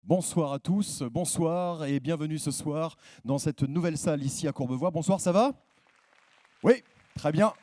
Bonsoir à tous, bonsoir et bienvenue ce soir dans cette nouvelle salle ici à Courbevoie. Bonsoir, ça va? Oui, très bien.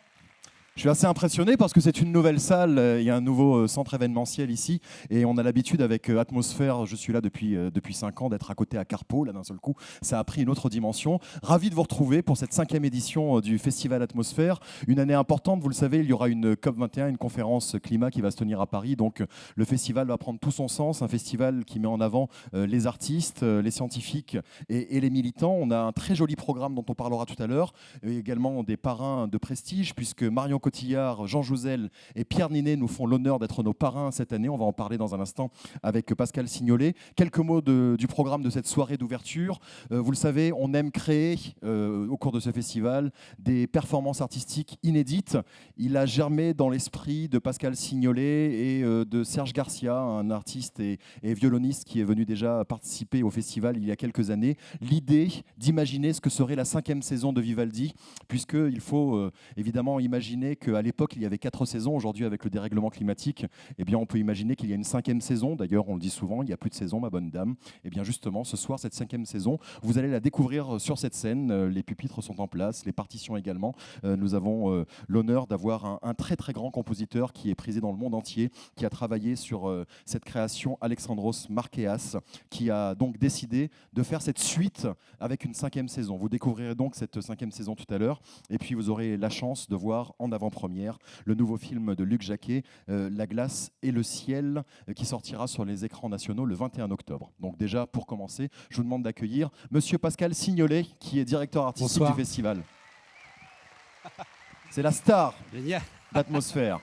Je suis assez impressionné parce que c'est une nouvelle salle, il y a un nouveau centre événementiel ici et on a l'habitude avec Atmosphère, je suis là depuis 5 ans, d'être à côté à Carpeau, là d'un seul coup, ça a pris une autre dimension. Ravi de vous retrouver pour cette 5e édition du Festival Atmosphère, une année importante, vous le savez, il y aura une COP21, une conférence climat qui va se tenir à Paris, donc le festival va prendre tout son sens, un festival qui met en avant les artistes, les scientifiques et les militants. On a un très joli programme dont on parlera tout à l'heure, et également des parrains de prestige puisque Marion Cotillard, Jean Jouzel et Pierre Ninet nous font l'honneur d'être nos parrains cette année. On va en parler dans un instant avec Pascal Signolet. Quelques mots du programme de cette soirée d'ouverture. Vous le savez, on aime créer au cours de ce festival des performances artistiques inédites. Il a germé dans l'esprit de Pascal Signolet et de Serge Garcia, un artiste et violoniste qui est venu déjà participer au festival il y a quelques années, l'idée d'imaginer ce que serait la 5e saison de Vivaldi, puisqu'il faut évidemment imaginer qu'à l'époque, il y avait 4 saisons. Aujourd'hui, avec le dérèglement climatique, eh bien, on peut imaginer qu'il y a une 5e saison. D'ailleurs, on le dit souvent, il n'y a plus de saison, ma bonne dame. Eh bien, justement, ce soir, cette 5e saison, vous allez la découvrir sur cette scène. Les pupitres sont en place, les partitions également. Nous avons l'honneur d'avoir un très, très grand compositeur qui est prisé dans le monde entier, qui a travaillé sur cette création, Alexandros Markeas, qui a donc décidé de faire cette suite avec une 5e saison. Vous découvrirez donc cette 5e saison tout à l'heure. Et puis, vous aurez la chance de voir en avant-première le nouveau film de Luc Jacquet, La glace et le ciel, qui sortira sur les écrans nationaux le 21 octobre. Donc déjà, pour commencer, je vous demande d'accueillir Monsieur Pascal Signolet, qui est directeur artistique Bonsoir. du festival. C'est la star Génial. d'Atmosphère.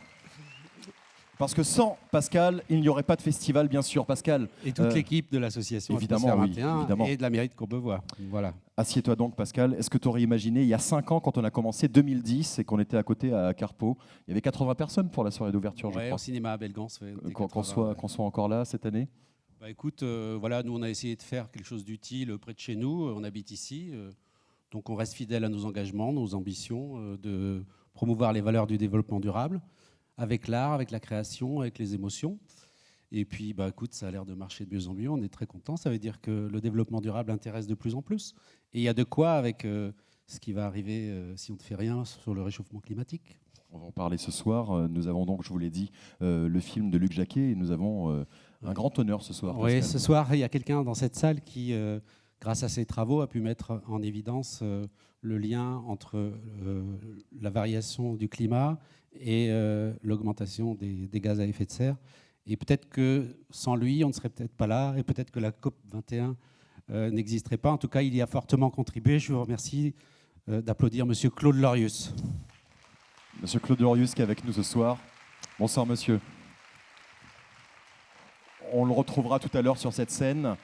Parce que sans Pascal, il n'y aurait pas de festival, bien sûr. Pascal. Et toute l'équipe de l'association évidemment, Atmosphère 21 oui, évidemment. et de la mairie de Courbevoie. Voilà. Assieds-toi donc, Pascal. Est-ce que tu aurais imaginé, il y a 5 ans, quand on a commencé, 2010, et qu'on était à côté à Carpeau, il y avait 80 personnes pour la soirée d'ouverture, je Ouais, crois. au cinéma à Belgance. Ouais, Qu'on soit encore là cette année? Bah, écoute, voilà, nous on a essayé de faire quelque chose d'utile près de chez nous. On habite ici, donc on reste fidèle à nos engagements, nos ambitions de promouvoir les valeurs du développement durable, avec l'art, avec la création, avec les émotions. Et puis, bah, écoute, ça a l'air de marcher de mieux en mieux. On est très contents. Ça veut dire que le développement durable intéresse de plus en plus. Et il y a de quoi avec ce qui va arriver si on ne fait rien sur le réchauffement climatique. On va en parler ce soir. Nous avons donc, je vous l'ai dit, le film de Luc Jacquet. Et nous avons un grand honneur ce soir. Oui, Pascal. ce soir, il y a quelqu'un dans cette salle qui, grâce à ses travaux, a pu mettre en évidence le lien entre la variation du climat et l'augmentation des gaz à effet de serre. Et peut-être que sans lui, on ne serait peut-être pas là, et peut-être que la COP21 n'existerait pas. En tout cas, il y a fortement contribué. Je vous remercie d'applaudir Monsieur Claude Lorius. Monsieur Claude Lorius qui est avec nous ce soir. Bonsoir, monsieur. On le retrouvera tout à l'heure sur cette scène.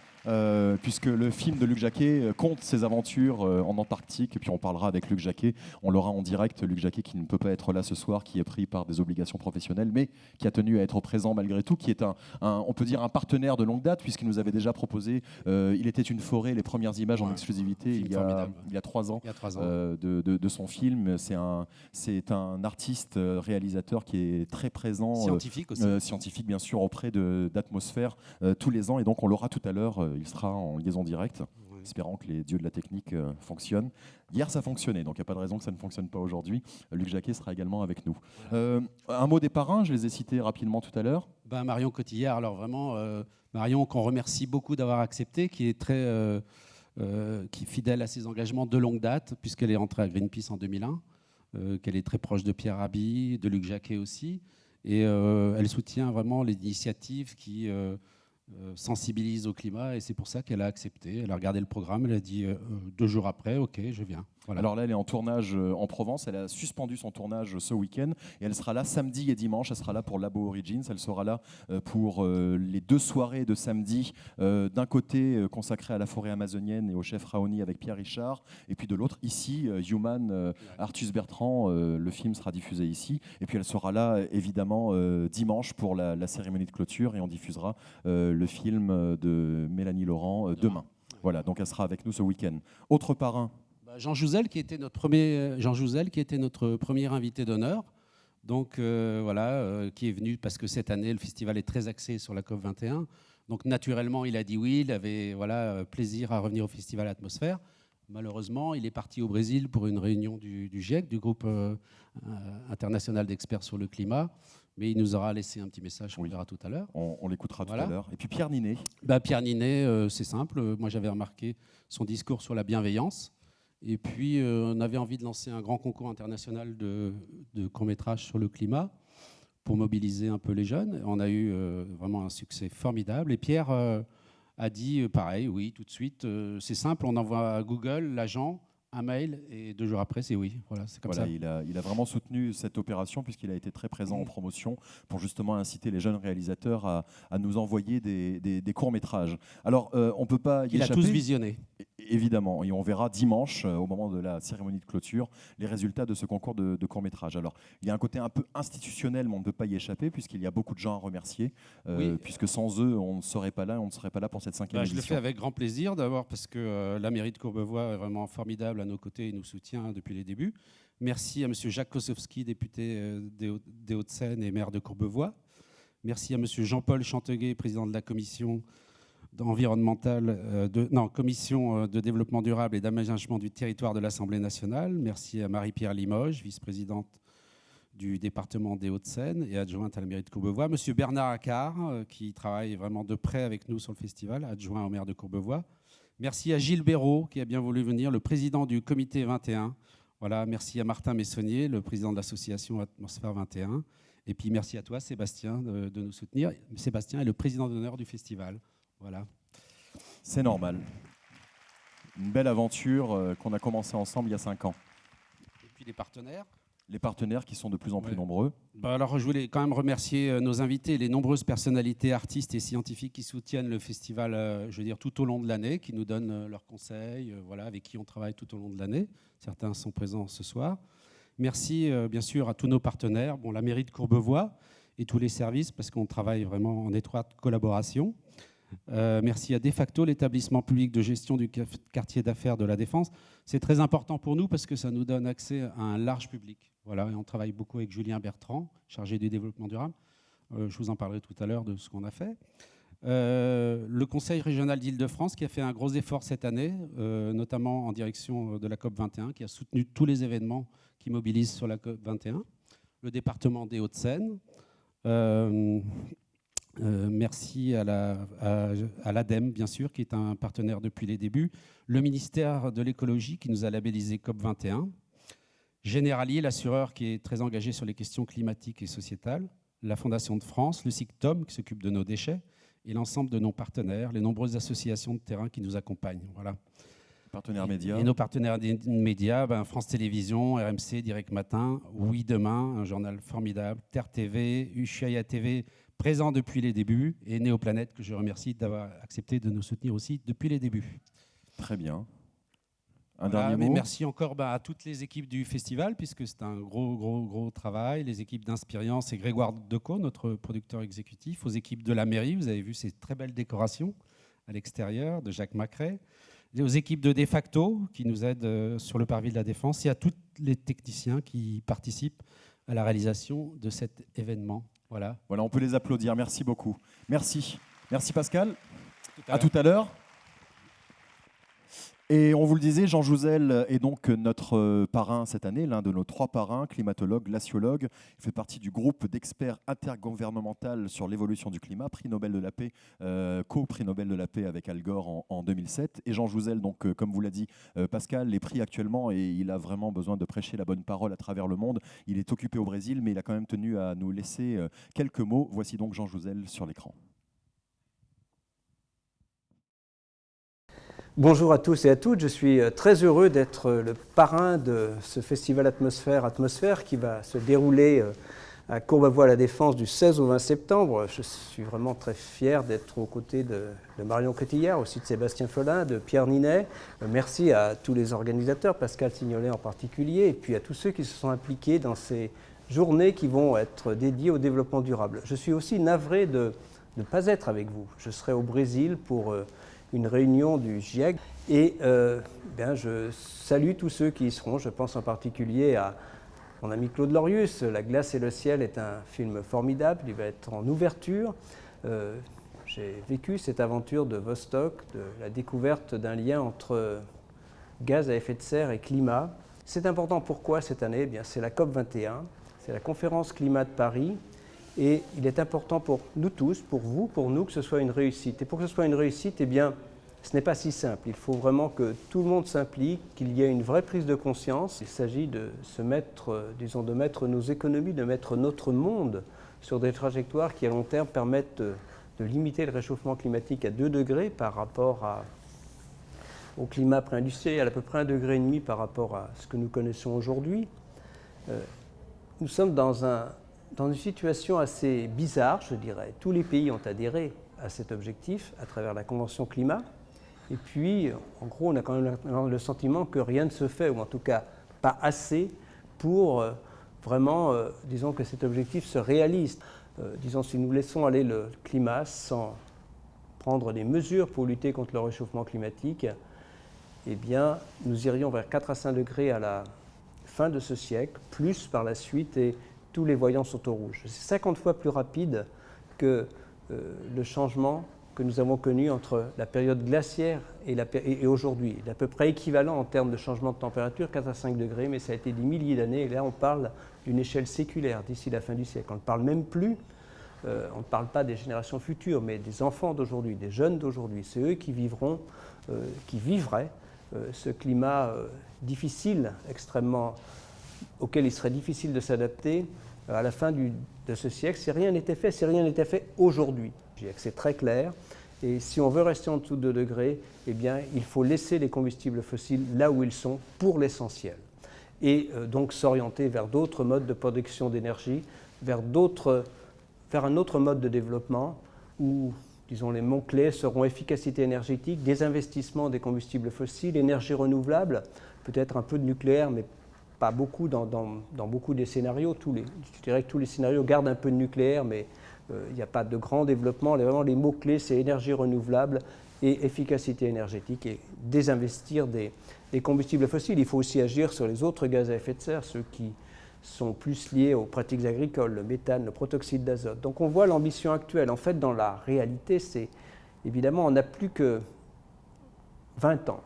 Puisque le film de Luc Jacquet compte ses aventures en Antarctique, et puis on parlera avec Luc Jacquet, on l'aura en direct, Luc Jacquet qui ne peut pas être là ce soir, qui est pris par des obligations professionnelles, mais qui a tenu à être présent malgré tout, qui est on peut dire un partenaire de longue date, puisqu'il nous avait déjà proposé Il était une forêt, les premières images en exclusivité il y a 3 ans, de son film. C'est un artiste réalisateur qui est très présent, scientifique aussi. Scientifique bien sûr, auprès d'Atmosphère tous les ans, et donc on l'aura tout à l'heure. Il sera en liaison directe, espérant que les dieux de la technique fonctionnent. Hier, ça fonctionnait, donc il n'y a pas de raison que ça ne fonctionne pas aujourd'hui. Luc Jacquet sera également avec nous. Voilà. Un mot des parrains, je les ai cités rapidement tout à l'heure. Ben, Marion Cotillard, alors vraiment, Marion, qu'on remercie beaucoup d'avoir accepté, qui est qui est fidèle à ses engagements de longue date, puisqu'elle est entrée à Greenpeace en 2001, qu'elle est très proche de Pierre Rabhi, de Luc Jacquet aussi, et elle soutient vraiment l'initiative qui sensibilise au climat, et c'est pour ça qu'elle a accepté. Elle a regardé le programme, elle a dit 2 jours après, ok, je viens. Voilà. Alors là, elle est en tournage en Provence. Elle a suspendu son tournage ce week-end et elle sera là samedi et dimanche. Elle sera là pour Labo Origins. Elle sera là pour les 2 soirées de samedi. D'un côté, consacrée à la forêt amazonienne et au chef Raoni avec Pierre Richard. Et puis de l'autre, ici, Human, Artus Bertrand. Le film sera diffusé ici. Et puis elle sera là, évidemment, dimanche pour la cérémonie de clôture. Et on diffusera le film de Mélanie Laurent demain. Voilà, donc elle sera avec nous ce week-end. Autre parrain. Jean Jouzel qui était notre premier invité d'honneur, donc voilà, qui est venu parce que cette année le festival est très axé sur la COP21. Donc naturellement, il a dit oui, il avait plaisir à revenir au Festival Atmosphère. Malheureusement, il est parti au Brésil pour une réunion du GIEC, du groupe international d'experts sur le climat. Mais il nous aura laissé un petit message qu'on verra tout à l'heure. On l'écoutera tout à l'heure. Et puis Pierre Ninet. Pierre Ninet, c'est simple. Moi, j'avais remarqué son discours sur la bienveillance. Et puis, on avait envie de lancer un grand concours international de court-métrage sur le climat pour mobiliser un peu les jeunes. On a eu vraiment un succès formidable. Et Pierre a dit pareil, oui, tout de suite. C'est simple, on envoie à Google l'agent, un mail, et 2 jours après, c'est oui. Voilà, c'est comme ça. Il a vraiment soutenu cette opération puisqu'il a été très présent en promotion pour justement inciter les jeunes réalisateurs à nous envoyer des courts-métrages. Alors, on ne peut pas y échapper. Il a tous visionné. Évidemment, et on verra dimanche, au moment de la cérémonie de clôture, les résultats de ce concours de court-métrage. Alors, il y a un côté un peu institutionnel, mais on ne peut pas y échapper, puisqu'il y a beaucoup de gens à remercier, puisque sans eux, on ne serait pas là, on ne serait pas là pour cette 5e édition. Je le fais avec grand plaisir, d'abord parce que la mairie de Courbevoie est vraiment formidable à nos côtés et nous soutient depuis les débuts. Merci à M. Jacques Kosowski, député des Hauts-de-Seine et maire de Courbevoie. Merci à M. Jean-Paul Chanteguet, président de la commission commission de développement durable et d'aménagement du territoire de l'Assemblée nationale. Merci à Marie-Pierre Limoges, vice-présidente du département des Hauts-de-Seine et adjointe à la mairie de Courbevoie. Monsieur Bernard Accard, qui travaille vraiment de près avec nous sur le festival, adjoint au maire de Courbevoie. Merci à Gilles Béraud, qui a bien voulu venir, le président du comité 21. Voilà, merci à Martin Messonnier, le président de l'association Atmosphère 21. Et puis merci à toi, Sébastien, de nous soutenir. Sébastien est le président d'honneur du festival. Voilà. C'est normal. Une belle aventure qu'on a commencé ensemble il y a 5 ans. Et puis les partenaires. Les partenaires qui sont de plus en plus nombreux. Alors je voulais quand même remercier nos invités, les nombreuses personnalités artistes et scientifiques qui soutiennent le festival, tout au long de l'année, qui nous donnent leurs conseils, avec qui on travaille tout au long de l'année. Certains sont présents ce soir. Merci bien sûr à tous nos partenaires, la mairie de Courbevoie et tous les services, parce qu'on travaille vraiment en étroite collaboration. Merci à De Facto, l'établissement public de gestion du quartier d'affaires de la Défense. C'est très important pour nous parce que ça nous donne accès à un large public. Voilà, et on travaille beaucoup avec Julien Bertrand, chargé du développement durable. Je vous en parlerai tout à l'heure de ce qu'on a fait. Le Conseil régional d'Île-de-France qui a fait un gros effort cette année, notamment en direction de la COP21, qui a soutenu tous les événements qui mobilisent sur la COP21. Le département des Hauts-de-Seine. Merci à l'ADEME, bien sûr, qui est un partenaire depuis les débuts. Le ministère de l'écologie qui nous a labellisé COP21. Generali, l'assureur qui est très engagé sur les questions climatiques et sociétales. La Fondation de France, le SICTOM qui s'occupe de nos déchets et l'ensemble de nos partenaires, les nombreuses associations de terrain qui nous accompagnent. Voilà. Partenaires médias. Et nos partenaires médias, France Télévisions, RMC, Direct Matin, Oui Demain, un journal formidable, Terre TV, Ushuaïa TV, présent depuis les débuts, et Néoplanète, que je remercie d'avoir accepté de nous soutenir aussi depuis les débuts. Très bien. Un dernier mot. Merci encore à toutes les équipes du festival, puisque c'est un gros travail. Les équipes d'Inspirience et Grégoire Decaux, notre producteur exécutif. Aux équipes de la mairie, vous avez vu ces très belles décorations à l'extérieur, de Jacques Macret. Et aux équipes de De Facto, qui nous aident sur le parvis de la Défense. Et à tous les techniciens qui participent à la réalisation de cet événement. Voilà, on peut les applaudir. Merci beaucoup. Merci. Merci Pascal. À tout à l'heure. Et on vous le disait, Jean Jouzel est donc notre parrain cette année, l'un de nos 3 parrains, climatologue, glaciologue. Il fait partie du groupe d'experts intergouvernemental sur l'évolution du climat, prix Nobel de la paix, co-prix Nobel de la paix avec Al Gore en 2007. Et Jean Jouzel, donc, comme vous l'a dit Pascal, les prix actuellement, et il a vraiment besoin de prêcher la bonne parole à travers le monde. Il est occupé au Brésil, mais il a quand même tenu à nous laisser quelques mots. Voici donc Jean Jouzel sur l'écran. Bonjour à tous et à toutes, je suis très heureux d'être le parrain de ce festival Atmosphère qui va se dérouler à Courbevoie-la Défense du 16 au 20 septembre. Je suis vraiment très fier d'être aux côtés de Marion Crétillard, aussi de Sébastien Folin, de Pierre Ninet. Merci à tous les organisateurs, Pascal Signolet en particulier, et puis à tous ceux qui se sont impliqués dans ces journées qui vont être dédiées au développement durable. Je suis aussi navré de ne pas être avec vous. Je serai au Brésil pour une réunion du GIEC et je salue tous ceux qui y seront. Je pense en particulier à mon ami Claude Lorius. La glace et le ciel est un film formidable, il va être en ouverture. J'ai vécu cette aventure de Vostok, de la découverte d'un lien entre gaz à effet de serre et climat. C'est important pourquoi cette année? Eh bien, c'est la COP 21, c'est la conférence climat de Paris, et il est important pour nous tous, pour vous, pour nous, que ce soit une réussite. Et pour que ce soit une réussite, eh bien, ce n'est pas si simple. Il faut vraiment que tout le monde s'implique, qu'il y ait une vraie prise de conscience. Il s'agit de se mettre, disons, de mettre nos économies, de mettre notre monde sur des trajectoires qui, à long terme, permettent de limiter le réchauffement climatique à 2 degrés par rapport au climat pré-industriel, à peu près 1,5 degré par rapport à ce que nous connaissons aujourd'hui. Nous sommes dans une situation assez bizarre, je dirais. Tous les pays ont adhéré à cet objectif à travers la Convention climat. Et puis, en gros, on a quand même le sentiment que rien ne se fait, ou en tout cas pas assez, pour vraiment, disons, que cet objectif se réalise. Disons, si nous laissons aller le climat sans prendre des mesures pour lutter contre le réchauffement climatique, eh bien, nous irions vers 4 à 5 degrés à la fin de ce siècle, plus par la suite, et tous les voyants sont au rouge. C'est 50 fois plus rapide que le changement que nous avons connu entre la période glaciaire et aujourd'hui. Il est à peu près équivalent en termes de changement de température, 4 à 5 degrés, mais ça a été des milliers d'années, et là on parle d'une échelle séculaire d'ici la fin du siècle. On ne parle même plus, on ne parle pas des générations futures, mais des enfants d'aujourd'hui, des jeunes d'aujourd'hui. C'est eux qui vivront, qui vivraient ce climat difficile, extrêmement, auquel il serait difficile de s'adapter à la fin de ce siècle si rien n'était fait, aujourd'hui. C'est très clair, et si on veut rester en dessous de 2 degrés, eh bien, il faut laisser les combustibles fossiles là où ils sont pour l'essentiel, et donc s'orienter vers d'autres modes de production d'énergie, vers un autre mode de développement où, disons, les mots-clés seront efficacité énergétique, désinvestissement des combustibles fossiles, énergie renouvelable, peut-être un peu de nucléaire, mais pas beaucoup dans beaucoup des scénarios. Je dirais que tous les scénarios gardent un peu de nucléaire, mais il n'y a pas de grand développement. Vraiment, les mots-clés, c'est énergie renouvelable et efficacité énergétique, et désinvestir des combustibles fossiles. Il faut aussi agir sur les autres gaz à effet de serre, ceux qui sont plus liés aux pratiques agricoles, le méthane, le protoxyde d'azote. Donc on voit l'ambition actuelle. En fait, dans la réalité, c'est évidemment, on n'a plus que 20 ans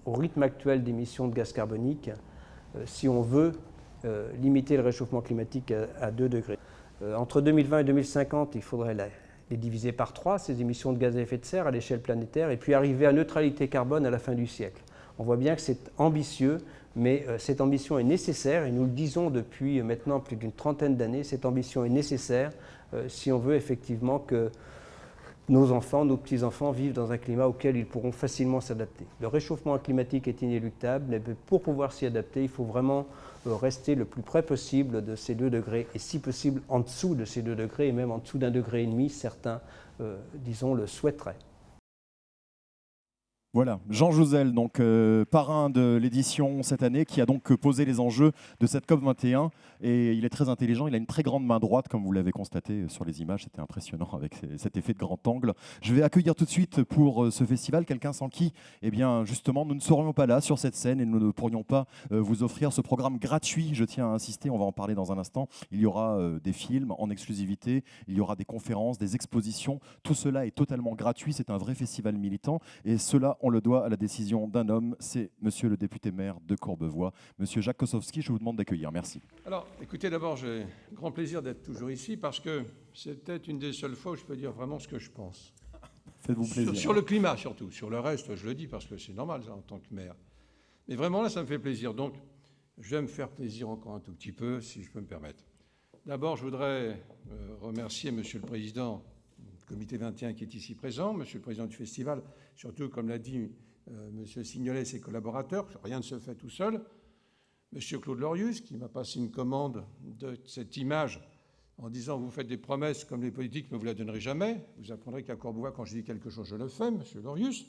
au rythme actuel d'émissions de gaz carbonique si on veut limiter le réchauffement climatique à 2 degrés. Entre 2020 et 2050, il faudrait les diviser par 3, ces émissions de gaz à effet de serre à l'échelle planétaire, et puis arriver à neutralité carbone à la fin du siècle. On voit bien que c'est ambitieux, mais cette ambition est nécessaire, et nous le disons depuis maintenant plus d'une trentaine d'années, cette ambition est nécessaire si on veut effectivement que nos enfants, nos petits-enfants vivent dans un climat auquel ils pourront facilement s'adapter. Le réchauffement climatique est inéluctable, mais pour pouvoir s'y adapter, il faut vraiment rester le plus près possible de ces 2 degrés, et si possible en dessous de ces 2 degrés, et même en dessous d'1,5 degré, certains, disons, le souhaiteraient. Voilà, Jean Jouzel, donc parrain de l'édition cette année, qui a donc posé les enjeux de cette COP 21. Et il est très intelligent, il a une très grande main droite, comme vous l'avez constaté sur les images, c'était impressionnant avec cet effet de grand angle. Je vais accueillir tout de suite pour ce festival quelqu'un sans qui, eh bien, justement, nous ne serions pas là sur cette scène et nous ne pourrions pas vous offrir ce programme gratuit. Je tiens à insister, on va en parler dans un instant. Il y aura des films en exclusivité, il y aura des conférences, des expositions. Tout cela est totalement gratuit, c'est un vrai festival militant, et cela, on le doit à la décision d'un homme, c'est monsieur le député maire de Courbevoie, monsieur Jacques Kosowski. Je vous demande d'accueillir. Merci. Alors, écoutez, d'abord, j'ai grand plaisir d'être toujours ici parce que c'est peut-être une des seules fois où je peux dire vraiment ce que je pense. Faites-vous plaisir. Sur le climat, surtout. Sur le reste, je le dis parce que c'est normal, ça, en tant que maire. Mais vraiment, là, ça me fait plaisir. Donc, je vais me faire plaisir encore un tout petit peu, si je peux me permettre. D'abord, je voudrais remercier monsieur le président du comité 21 qui est ici présent, monsieur le président du festival, surtout, comme l'a dit monsieur Signolet et ses collaborateurs, rien ne se fait tout seul. Monsieur Claude Lorius, qui m'a passé une commande de cette image en disant « Vous faites des promesses comme les politiques, mais vous ne la donnerez jamais ». Vous apprendrez qu'à Courbevoie, quand je dis quelque chose, je le fais, monsieur Lorius.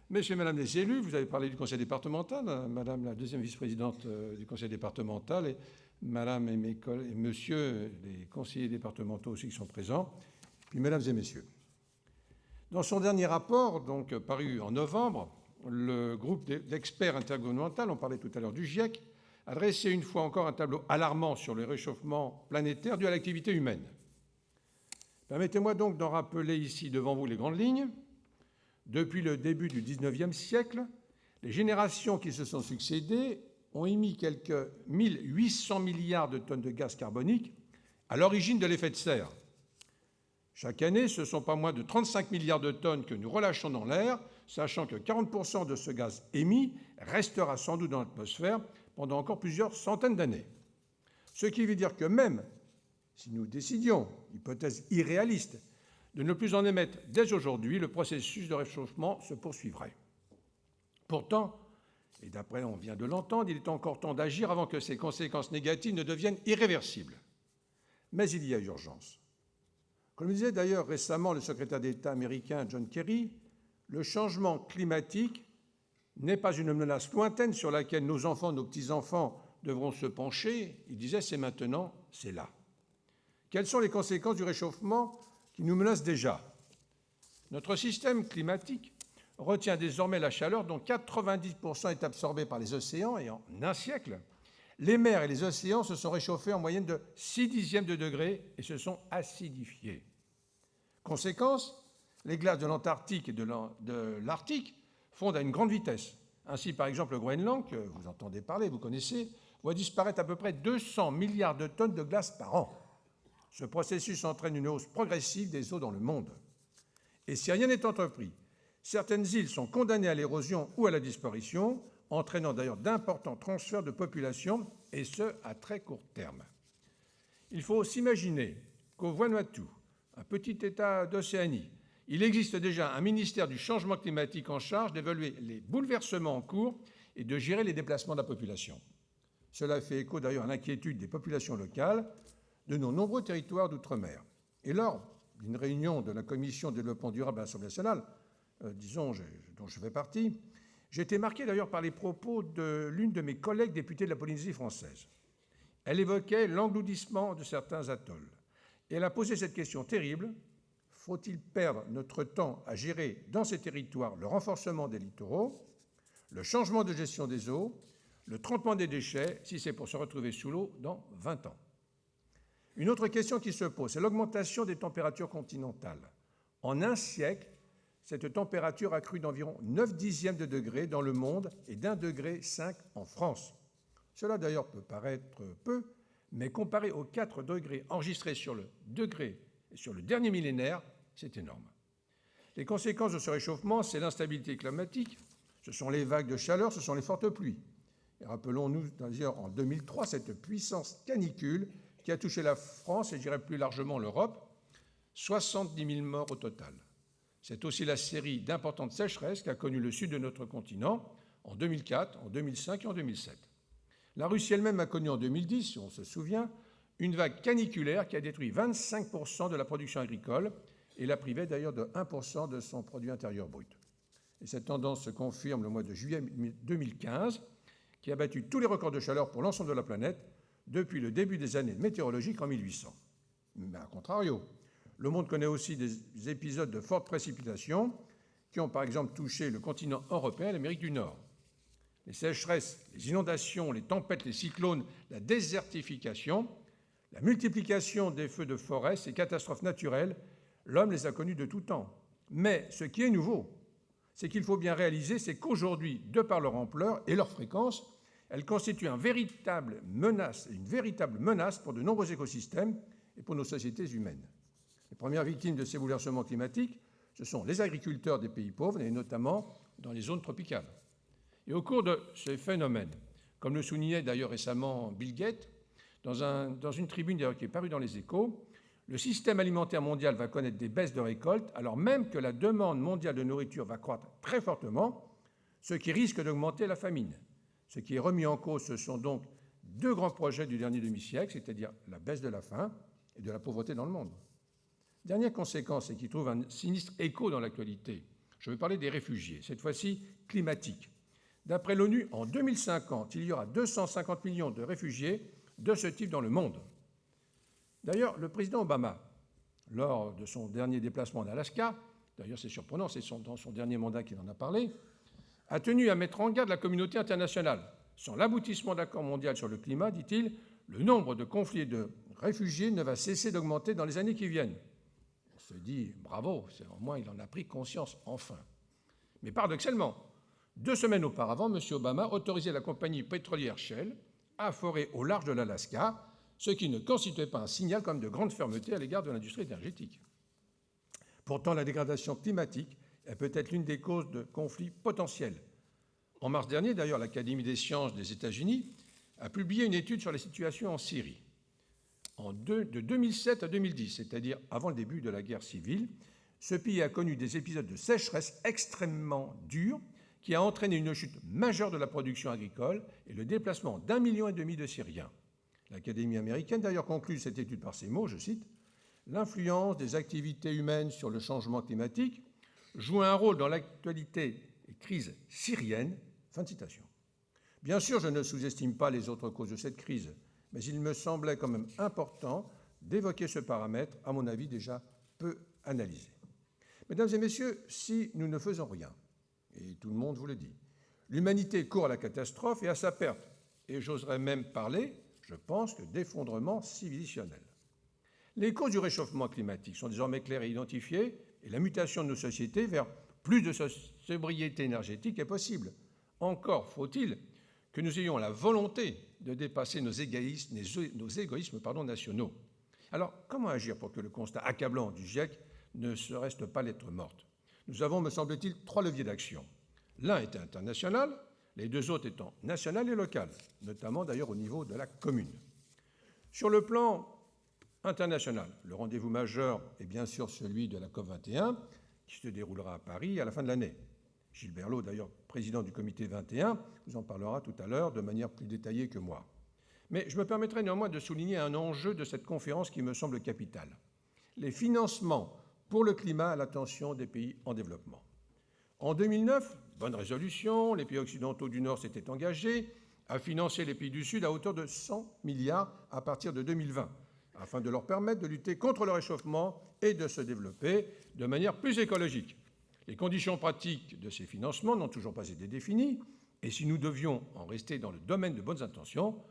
Messieurs et madame les élus, vous avez parlé du conseil départemental, madame la deuxième vice-présidente du conseil départemental, et madame et monsieur les conseillers départementaux aussi qui sont présents, puis mesdames et messieurs. Dans son dernier rapport, donc paru en novembre, le groupe d'experts intergouvernemental, on parlait tout à l'heure du GIEC, a dressé une fois encore un tableau alarmant sur le réchauffement planétaire dû à l'activité humaine. Permettez-moi donc d'en rappeler ici devant vous les grandes lignes. Depuis le début du XIXe siècle, les générations qui se sont succédées ont émis quelques 1800 milliards de tonnes de gaz carbonique à l'origine de l'effet de serre. Chaque année, ce ne sont pas moins de 35 milliards de tonnes que nous relâchons dans l'air, sachant que 40% de ce gaz émis restera sans doute dans l'atmosphère pendant encore plusieurs centaines d'années. Ce qui veut dire que même si nous décidions, hypothèse irréaliste, de ne plus en émettre dès aujourd'hui, le processus de réchauffement se poursuivrait. Pourtant, et d'après on vient de l'entendre, il est encore temps d'agir avant que ces conséquences négatives ne deviennent irréversibles. Mais il y a urgence. Comme le disait d'ailleurs récemment le secrétaire d'État américain John Kerry, le changement climatique n'est pas une menace lointaine sur laquelle nos enfants, nos petits-enfants devront se pencher. Il disait, c'est maintenant, c'est là. Quelles sont les conséquences du réchauffement qui nous menacent déjà? Notre système climatique retient désormais la chaleur dont 90% est absorbée par les océans et en un siècle, les mers et les océans se sont réchauffés en moyenne de 6/10 de degré et se sont acidifiés. Conséquence, les glaces de l'Antarctique et de l'Arctique fondent à une grande vitesse. Ainsi, par exemple, le Groenland, que vous entendez parler, vous connaissez, voit disparaître à peu près 200 milliards de tonnes de glace par an. Ce processus entraîne une hausse progressive des eaux dans le monde. Et si rien n'est entrepris, certaines îles sont condamnées à l'érosion ou à la disparition, entraînant d'ailleurs d'importants transferts de population, et ce, à très court terme. Il faut s'imaginer qu'au Vanuatu, un petit État d'Océanie, il existe déjà un ministère du changement climatique en charge d'évaluer les bouleversements en cours et de gérer les déplacements de la population. Cela fait écho d'ailleurs à l'inquiétude des populations locales de nos nombreux territoires d'outre-mer. Et lors d'une réunion de la Commission de développement durable à l'Assemblée nationale, dont je fais partie, j'ai été marqué d'ailleurs par les propos de l'une de mes collègues députées de la Polynésie française. Elle évoquait l'engloutissement de certains atolls. Et elle a posé cette question terrible: faut-il perdre notre temps à gérer dans ces territoires le renforcement des littoraux, le changement de gestion des eaux, le traitement des déchets, si c'est pour se retrouver sous l'eau dans 20 ans? Une autre question qui se pose, c'est l'augmentation des températures continentales. En un siècle, cette température a crû d'environ 9/10 de degré dans le monde et d'1,5 degré en France. Cela d'ailleurs peut paraître peu, mais comparé aux 4 degrés enregistrés sur le dernier millénaire, c'est énorme. Les conséquences de ce réchauffement, c'est l'instabilité climatique, ce sont les vagues de chaleur, ce sont les fortes pluies. Et rappelons-nous d'ailleurs en 2003 cette puissance canicule qui a touché la France et je dirais plus largement l'Europe, 70 000 morts au total. C'est aussi la série d'importantes sécheresses qu'a connue le sud de notre continent en 2004, en 2005 et en 2007. La Russie elle-même a connu en 2010, si on se souvient, une vague caniculaire qui a détruit 25% de la production agricole et la privait d'ailleurs de 1% de son produit intérieur brut. Et cette tendance se confirme le mois de juillet 2015, qui a battu tous les records de chaleur pour l'ensemble de la planète depuis le début des années météorologiques en 1800. Mais à contrario, le monde connaît aussi des épisodes de fortes précipitations qui ont par exemple touché le continent européen et l'Amérique du Nord. Les sécheresses, les inondations, les tempêtes, les cyclones, la désertification, la multiplication des feux de forêt, ces catastrophes naturelles, l'homme les a connues de tout temps. Mais ce qui est nouveau, c'est qu'il faut bien réaliser, c'est qu'aujourd'hui, de par leur ampleur et leur fréquence, elles constituent une véritable menace pour de nombreux écosystèmes et pour nos sociétés humaines. Les premières victimes de ces bouleversements climatiques, ce sont les agriculteurs des pays pauvres, et notamment dans les zones tropicales. Et au cours de ces phénomènes, comme le soulignait d'ailleurs récemment Bill Gates, dans une tribune qui est parue dans les Échos, le système alimentaire mondial va connaître des baisses de récolte, alors même que la demande mondiale de nourriture va croître très fortement, ce qui risque d'augmenter la famine. Ce qui est remis en cause, ce sont donc 2 grands projets du dernier demi-siècle, c'est-à-dire la baisse de la faim et de la pauvreté dans le monde. Dernière conséquence, et qui trouve un sinistre écho dans l'actualité, je veux parler des réfugiés, cette fois-ci climatiques. D'après l'ONU, en 2050, il y aura 250 millions de réfugiés de ce type dans le monde. D'ailleurs, le président Obama, lors de son dernier déplacement en Alaska, d'ailleurs c'est surprenant, c'est dans son dernier mandat qu'il en a parlé, a tenu à mettre en garde la communauté internationale. Sans l'aboutissement d'accord mondial sur le climat, dit-il, le nombre de conflits et de réfugiés ne va cesser d'augmenter dans les années qui viennent. se dit bravo, au moins il en a pris conscience enfin. Mais paradoxalement, 2 semaines auparavant, M. Obama autorisait la compagnie pétrolière Shell à forer au large de l'Alaska, ce qui ne constituait pas un signal comme de grande fermeté à l'égard de l'industrie énergétique. Pourtant, la dégradation climatique est peut-être l'une des causes de conflits potentiels. En mars dernier, d'ailleurs, l'Académie des sciences des États-Unis a publié une étude sur la situation en Syrie. De 2007 à 2010, c'est-à-dire avant le début de la guerre civile, ce pays a connu des épisodes de sécheresse extrêmement durs qui a entraîné une chute majeure de la production agricole et le déplacement d'1,5 million de Syriens. L'Académie américaine d'ailleurs conclut cette étude par ces mots, je cite, « L'influence des activités humaines sur le changement climatique joue un rôle dans l'actualité et crise syrienne. » Fin de citation. Bien sûr, je ne sous-estime pas les autres causes de cette crise, mais il me semblait quand même important d'évoquer ce paramètre, à mon avis déjà peu analysé. Mesdames et messieurs, si nous ne faisons rien, et tout le monde vous le dit, l'humanité court à la catastrophe et à sa perte, et j'oserais même parler, je pense, que d'effondrement civilisationnel. Les causes du réchauffement climatique sont désormais claires et identifiées, et la mutation de nos sociétés vers plus de sobriété énergétique est possible. Encore faut-il que nous ayons la volonté de dépasser nos égoïsmes nationaux. Alors, comment agir pour que le constat accablant du GIEC ne reste pas lettre morte? Nous avons, me semble-t-il, 3 leviers d'action. L'un est international, les 2 autres étant national et local, notamment d'ailleurs au niveau de la commune. Sur le plan international, le rendez-vous majeur est bien sûr celui de la COP21, qui se déroulera à Paris à la fin de l'année. Gilles Berlot, d'ailleurs président du comité 21, vous en parlera tout à l'heure de manière plus détaillée que moi. Mais je me permettrai néanmoins de souligner un enjeu de cette conférence qui me semble capital. Les financements pour le climat à l'attention des pays en développement. En 2009, bonne résolution, les pays occidentaux du Nord s'étaient engagés à financer les pays du Sud à hauteur de 100 milliards à partir de 2020, afin de leur permettre de lutter contre le réchauffement et de se développer de manière plus écologique. Les conditions pratiques de ces financements n'ont toujours pas été définies, et si nous devions en rester dans le domaine de bonnes intentions,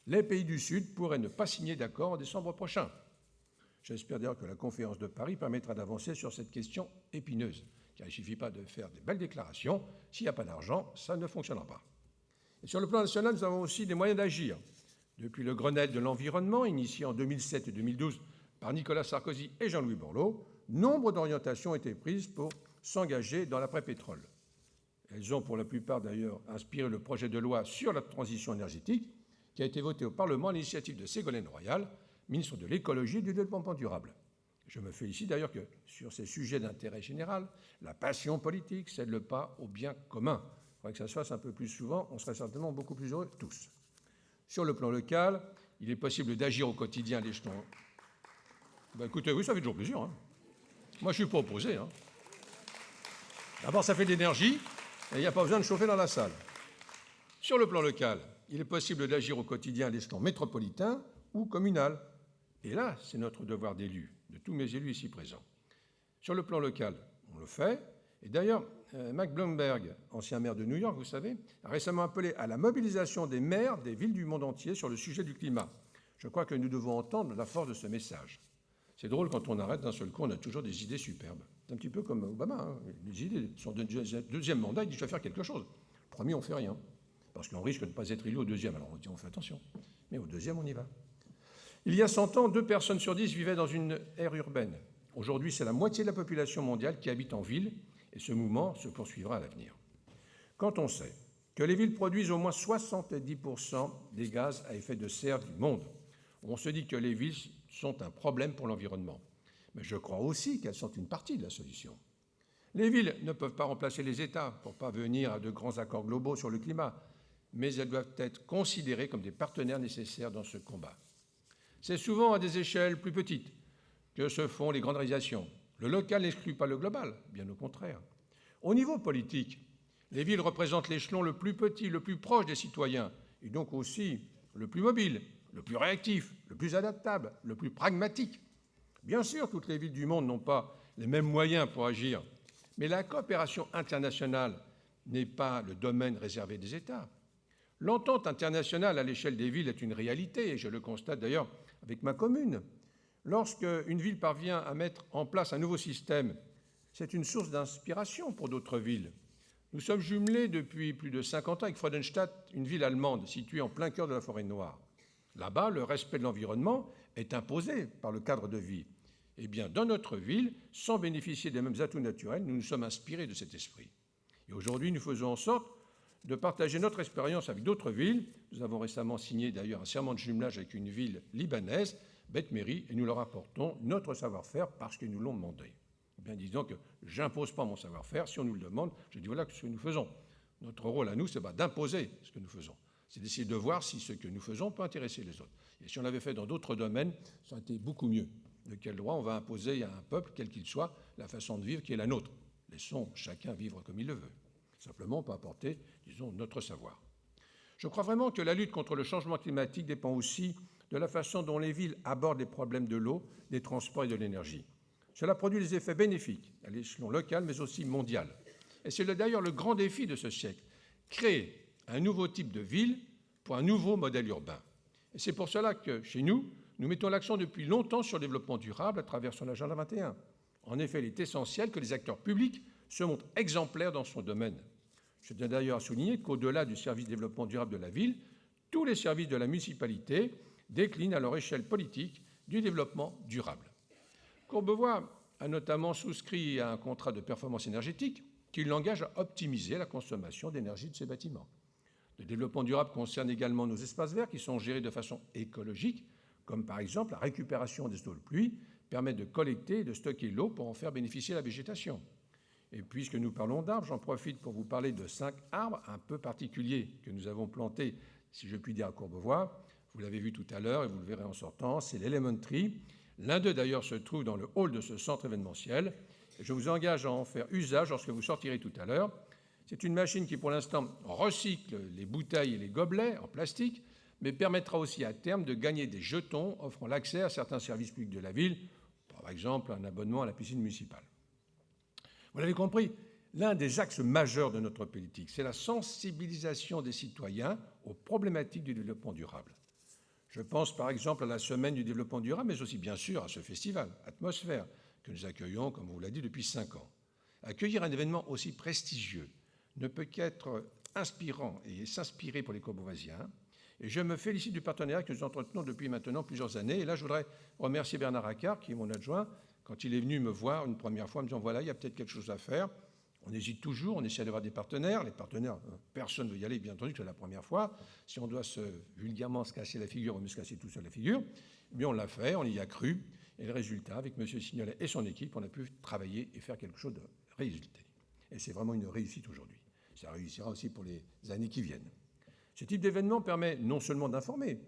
les pays du Sud pourraient ne pas signer d'accord en décembre prochain. J'espère d'ailleurs que la conférence de Paris permettra d'avancer sur cette question épineuse, car il ne suffit pas de faire des belles déclarations. S'il n'y a pas d'argent, ça ne fonctionnera pas. Et sur le plan national, nous avons aussi des moyens d'agir. Depuis le Grenelle de l'environnement, initié en 2007 et 2012 par Nicolas Sarkozy et Jean-Louis Borloo, nombre d'orientations ont été prises pour s'engager dans l'après-pétrole. Elles ont pour la plupart d'ailleurs inspiré le projet de loi sur la transition énergétique qui a été voté au Parlement à l'initiative de Ségolène Royal, ministre de l'écologie et du développement durable. Je me félicite d'ailleurs que, sur ces sujets d'intérêt général, la passion politique cède le pas au bien commun. Il faudrait que ça se fasse un peu plus souvent, on serait certainement beaucoup plus heureux tous. Sur le plan local, il est possible d'agir au quotidien à l'échelon. Écoutez, oui, ça fait toujours plaisir. Moi, je ne suis pas opposé. D'abord, ça fait de l'énergie, et il n'y a pas besoin de chauffer dans la salle. Sur le plan local, il est possible d'agir au quotidien à l'échelon métropolitain ou communal. Et là, c'est notre devoir d'élus, de tous mes élus ici présents. Sur le plan local, on le fait. Et d'ailleurs, Mike Bloomberg, ancien maire de New York, vous savez, a récemment appelé à la mobilisation des maires des villes du monde entier sur le sujet du climat. Je crois que nous devons entendre la force de ce message. C'est drôle, quand on arrête d'un seul coup, on a toujours des idées superbes. C'est un petit peu comme Obama. Les idées, son deuxième mandat, il dit « je vais faire quelque chose ». Le premier, on ne fait rien, parce qu'on risque de ne pas être élu au deuxième. Alors on dit « on fait attention ». Mais au deuxième, on y va. Il y a 100 ans, 2 personnes sur 10 vivaient dans une aire urbaine. Aujourd'hui, c'est la moitié de la population mondiale qui habite en ville, et ce mouvement se poursuivra à l'avenir. Quand on sait que les villes produisent au moins 70% des gaz à effet de serre du monde, on se dit que les villes sont un problème pour l'environnement. Mais je crois aussi qu'elles sont une partie de la solution. Les villes ne peuvent pas remplacer les États pour parvenir à de grands accords globaux sur le climat, mais elles doivent être considérées comme des partenaires nécessaires dans ce combat. C'est souvent à des échelles plus petites que se font les grandes réalisations. Le local n'exclut pas le global, bien au contraire. Au niveau politique, les villes représentent l'échelon le plus petit, le plus proche des citoyens, et donc aussi le plus mobile, le plus réactif, le plus adaptable, le plus pragmatique. Bien sûr, toutes les villes du monde n'ont pas les mêmes moyens pour agir, mais la coopération internationale n'est pas le domaine réservé des États. L'entente internationale à l'échelle des villes est une réalité, et je le constate d'ailleurs avec ma commune, Lorsqu'une ville parvient à mettre en place un nouveau système, c'est une source d'inspiration pour d'autres villes. Nous sommes jumelés depuis plus de 50 ans avec Freudenstadt, une ville allemande située en plein cœur de la forêt noire. Là-bas, le respect de l'environnement est imposé par le cadre de vie. Eh bien, dans notre ville, sans bénéficier des mêmes atouts naturels, nous nous sommes inspirés de cet esprit. Et aujourd'hui, nous faisons en sorte de partager notre expérience avec d'autres villes. Nous avons récemment signé d'ailleurs un serment de jumelage avec une ville libanaise, Beth Meri, et nous leur apportons notre savoir-faire parce qu'ils nous l'ont demandé. Eh bien, disons que je n'impose pas mon savoir-faire. Si on nous le demande, je dis voilà ce que nous faisons. Notre rôle à nous, c'est d'imposer ce que nous faisons. C'est d'essayer de voir si ce que nous faisons peut intéresser les autres. Et si on l'avait fait dans d'autres domaines, ça aurait été beaucoup mieux. De quel droit on va imposer à un peuple, quel qu'il soit, la façon de vivre qui est la nôtre? Laissons chacun vivre comme il le veut. Simplement, on peut apporter, disons, notre savoir. Je crois vraiment que la lutte contre le changement climatique dépend aussi de la façon dont les villes abordent les problèmes de l'eau, des transports et de l'énergie. Cela produit des effets bénéfiques à l'échelon local, mais aussi mondial. Et c'est d'ailleurs le grand défi de ce siècle, créer un nouveau type de ville pour un nouveau modèle urbain. Et c'est pour cela que, chez nous, nous mettons l'accent depuis longtemps sur le développement durable à travers son agenda 21. En effet, il est essentiel que les acteurs publics se montrent exemplaires dans son domaine. Je tiens d'ailleurs à souligner qu'au-delà du service développement durable de la ville, tous les services de la municipalité déclinent à leur échelle politique du développement durable. Courbevoie a notamment souscrit à un contrat de performance énergétique qui l'engage à optimiser la consommation d'énergie de ses bâtiments. Le développement durable concerne également nos espaces verts qui sont gérés de façon écologique, comme par exemple la récupération des eaux de pluie permet de collecter et de stocker l'eau pour en faire bénéficier la végétation. Et puisque nous parlons d'arbres, j'en profite pour vous parler de 5 arbres un peu particuliers que nous avons plantés, si je puis dire, à Courbevoie. Vous l'avez vu tout à l'heure et vous le verrez en sortant, c'est l'Element Tree. L'un d'eux d'ailleurs se trouve dans le hall de ce centre événementiel. Et je vous engage à en faire usage lorsque vous sortirez tout à l'heure. C'est une machine qui, pour l'instant, recycle les bouteilles et les gobelets en plastique, mais permettra aussi à terme de gagner des jetons offrant l'accès à certains services publics de la ville, par exemple un abonnement à la piscine municipale. Vous l'avez compris, l'un des axes majeurs de notre politique, c'est la sensibilisation des citoyens aux problématiques du développement durable. Je pense par exemple à la Semaine du développement durable, mais aussi bien sûr à ce festival, Atmosphère, que nous accueillons, comme on vous l'a dit, depuis 5 ans. Accueillir un événement aussi prestigieux ne peut qu'être inspirant et s'inspirer pour les Courbevoisiens. Et je me félicite du partenariat que nous entretenons depuis maintenant plusieurs années. Et là, je voudrais remercier Bernard Accard, qui est mon adjoint, quand il est venu me voir une première fois, en me disant voilà, il y a peut-être quelque chose à faire. On hésite toujours, on essaie d'avoir des partenaires. Les partenaires, personne ne veut y aller, bien entendu, que c'est la première fois. Si on doit vulgairement se casser la figure, on veut se casser tout seul la figure. Eh bien, on l'a fait, on y a cru. Et le résultat, avec M. Signolet et son équipe, on a pu travailler et faire quelque chose de résulté. Et c'est vraiment une réussite aujourd'hui. Ça réussira aussi pour les années qui viennent. Ce type d'événement permet non seulement d'informer,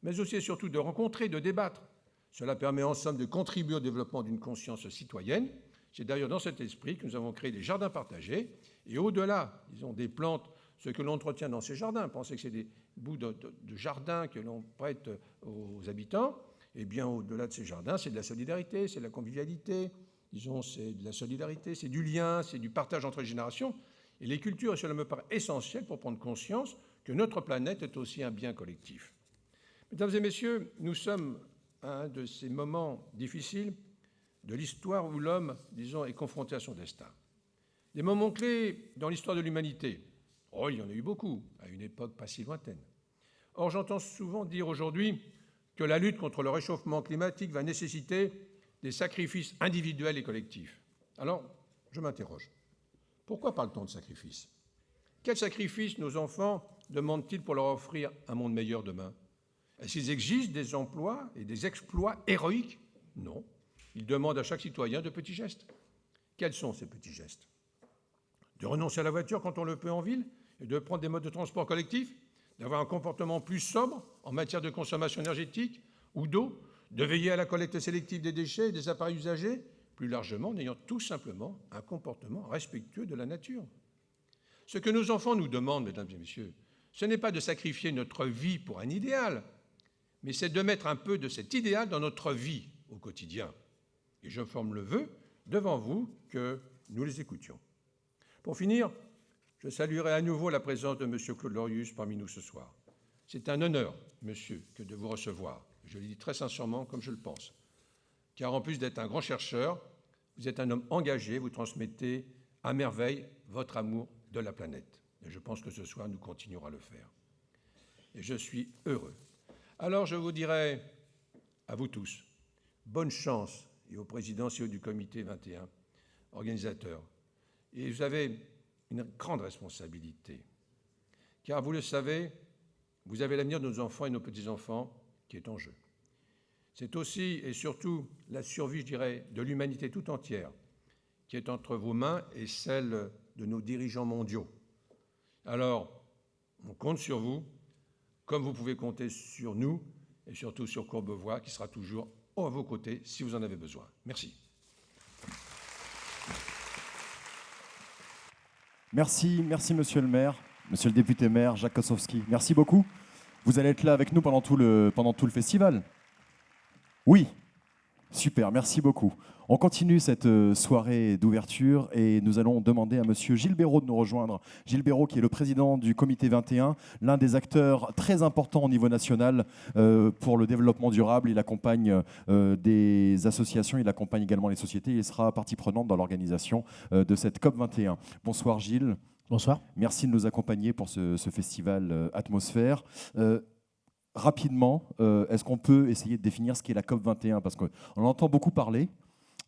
mais aussi et surtout de rencontrer, de débattre. Cela permet en somme de contribuer au développement d'une conscience citoyenne. C'est d'ailleurs dans cet esprit que nous avons créé des jardins partagés. Et au-delà, disons, des plantes, ce que l'on entretient dans ces jardins, pensez que c'est des bouts de jardin que l'on prête aux habitants, eh bien, au-delà de ces jardins, c'est de la solidarité, c'est de la convivialité, disons, c'est de la solidarité, c'est du lien, c'est du partage entre les générations. Et les cultures, cela me paraît essentiel pour prendre conscience que notre planète est aussi un bien collectif. Mesdames et messieurs, nous sommes à un de ces moments difficiles de l'histoire où l'homme, disons, est confronté à son destin. Des moments clés dans l'histoire de l'humanité. Oh, il y en a eu beaucoup, à une époque pas si lointaine. Or, j'entends souvent dire aujourd'hui que la lutte contre le réchauffement climatique va nécessiter des sacrifices individuels et collectifs. Alors, je m'interroge. Pourquoi parle-t-on de sacrifices? Quels sacrifices nos enfants demandent-ils pour leur offrir un monde meilleur demain? Est-ce qu'ils exigent des emplois et des exploits héroïques? Non. Ils demandent à chaque citoyen de petits gestes. Quels sont ces petits gestes? De renoncer à la voiture quand on le peut en ville et de prendre des modes de transport collectifs, d'avoir un comportement plus sobre en matière de consommation énergétique ou d'eau, de veiller à la collecte sélective des déchets et des appareils usagés, plus largement en ayant tout simplement un comportement respectueux de la nature. Ce que nos enfants nous demandent, mesdames et messieurs, ce n'est pas de sacrifier notre vie pour un idéal, mais c'est de mettre un peu de cet idéal dans notre vie au quotidien. Et je forme le vœu devant vous que nous les écoutions. Pour finir, je saluerai à nouveau la présence de M. Claude Lorius parmi nous ce soir. C'est un honneur, monsieur, que de vous recevoir. Je le dis très sincèrement, comme je le pense. car en plus d'être un grand chercheur, vous êtes un homme engagé, vous transmettez à merveille votre amour de la planète. Et je pense que ce soir, nous continuerons à le faire. Et je suis heureux. Alors, je vous dirai à vous tous, bonne chance, et aux présidents et du comité 21, organisateurs. Et vous avez une grande responsabilité, car vous le savez, vous avez l'avenir de nos enfants et nos petits-enfants qui est en jeu. C'est aussi et surtout la survie, je dirais, de l'humanité tout entière qui est entre vos mains et celle de nos dirigeants mondiaux. Alors, on compte sur vous, comme vous pouvez compter sur nous et surtout sur Courbevoie, qui sera toujours à vos côtés si vous en avez besoin. Merci. Merci, merci monsieur le maire, monsieur le député maire, Jacques Kosowski. Merci beaucoup. Vous allez être là avec nous pendant tout le festival. Oui, super, merci beaucoup. On continue cette soirée d'ouverture et nous allons demander à monsieur Gilles Béraud de nous rejoindre. Gilles Béraud qui est le président du comité 21, l'un des acteurs très importants au niveau national pour le développement durable. Il accompagne des associations, il accompagne également les sociétés. Il sera partie prenante dans l'organisation de cette COP 21. Bonsoir Gilles. Bonsoir. Merci de nous accompagner pour ce festival Atmosphère. Rapidement, est-ce qu'on peut essayer de définir ce qu'est la COP 21 ? Parce qu'on en entend beaucoup parler,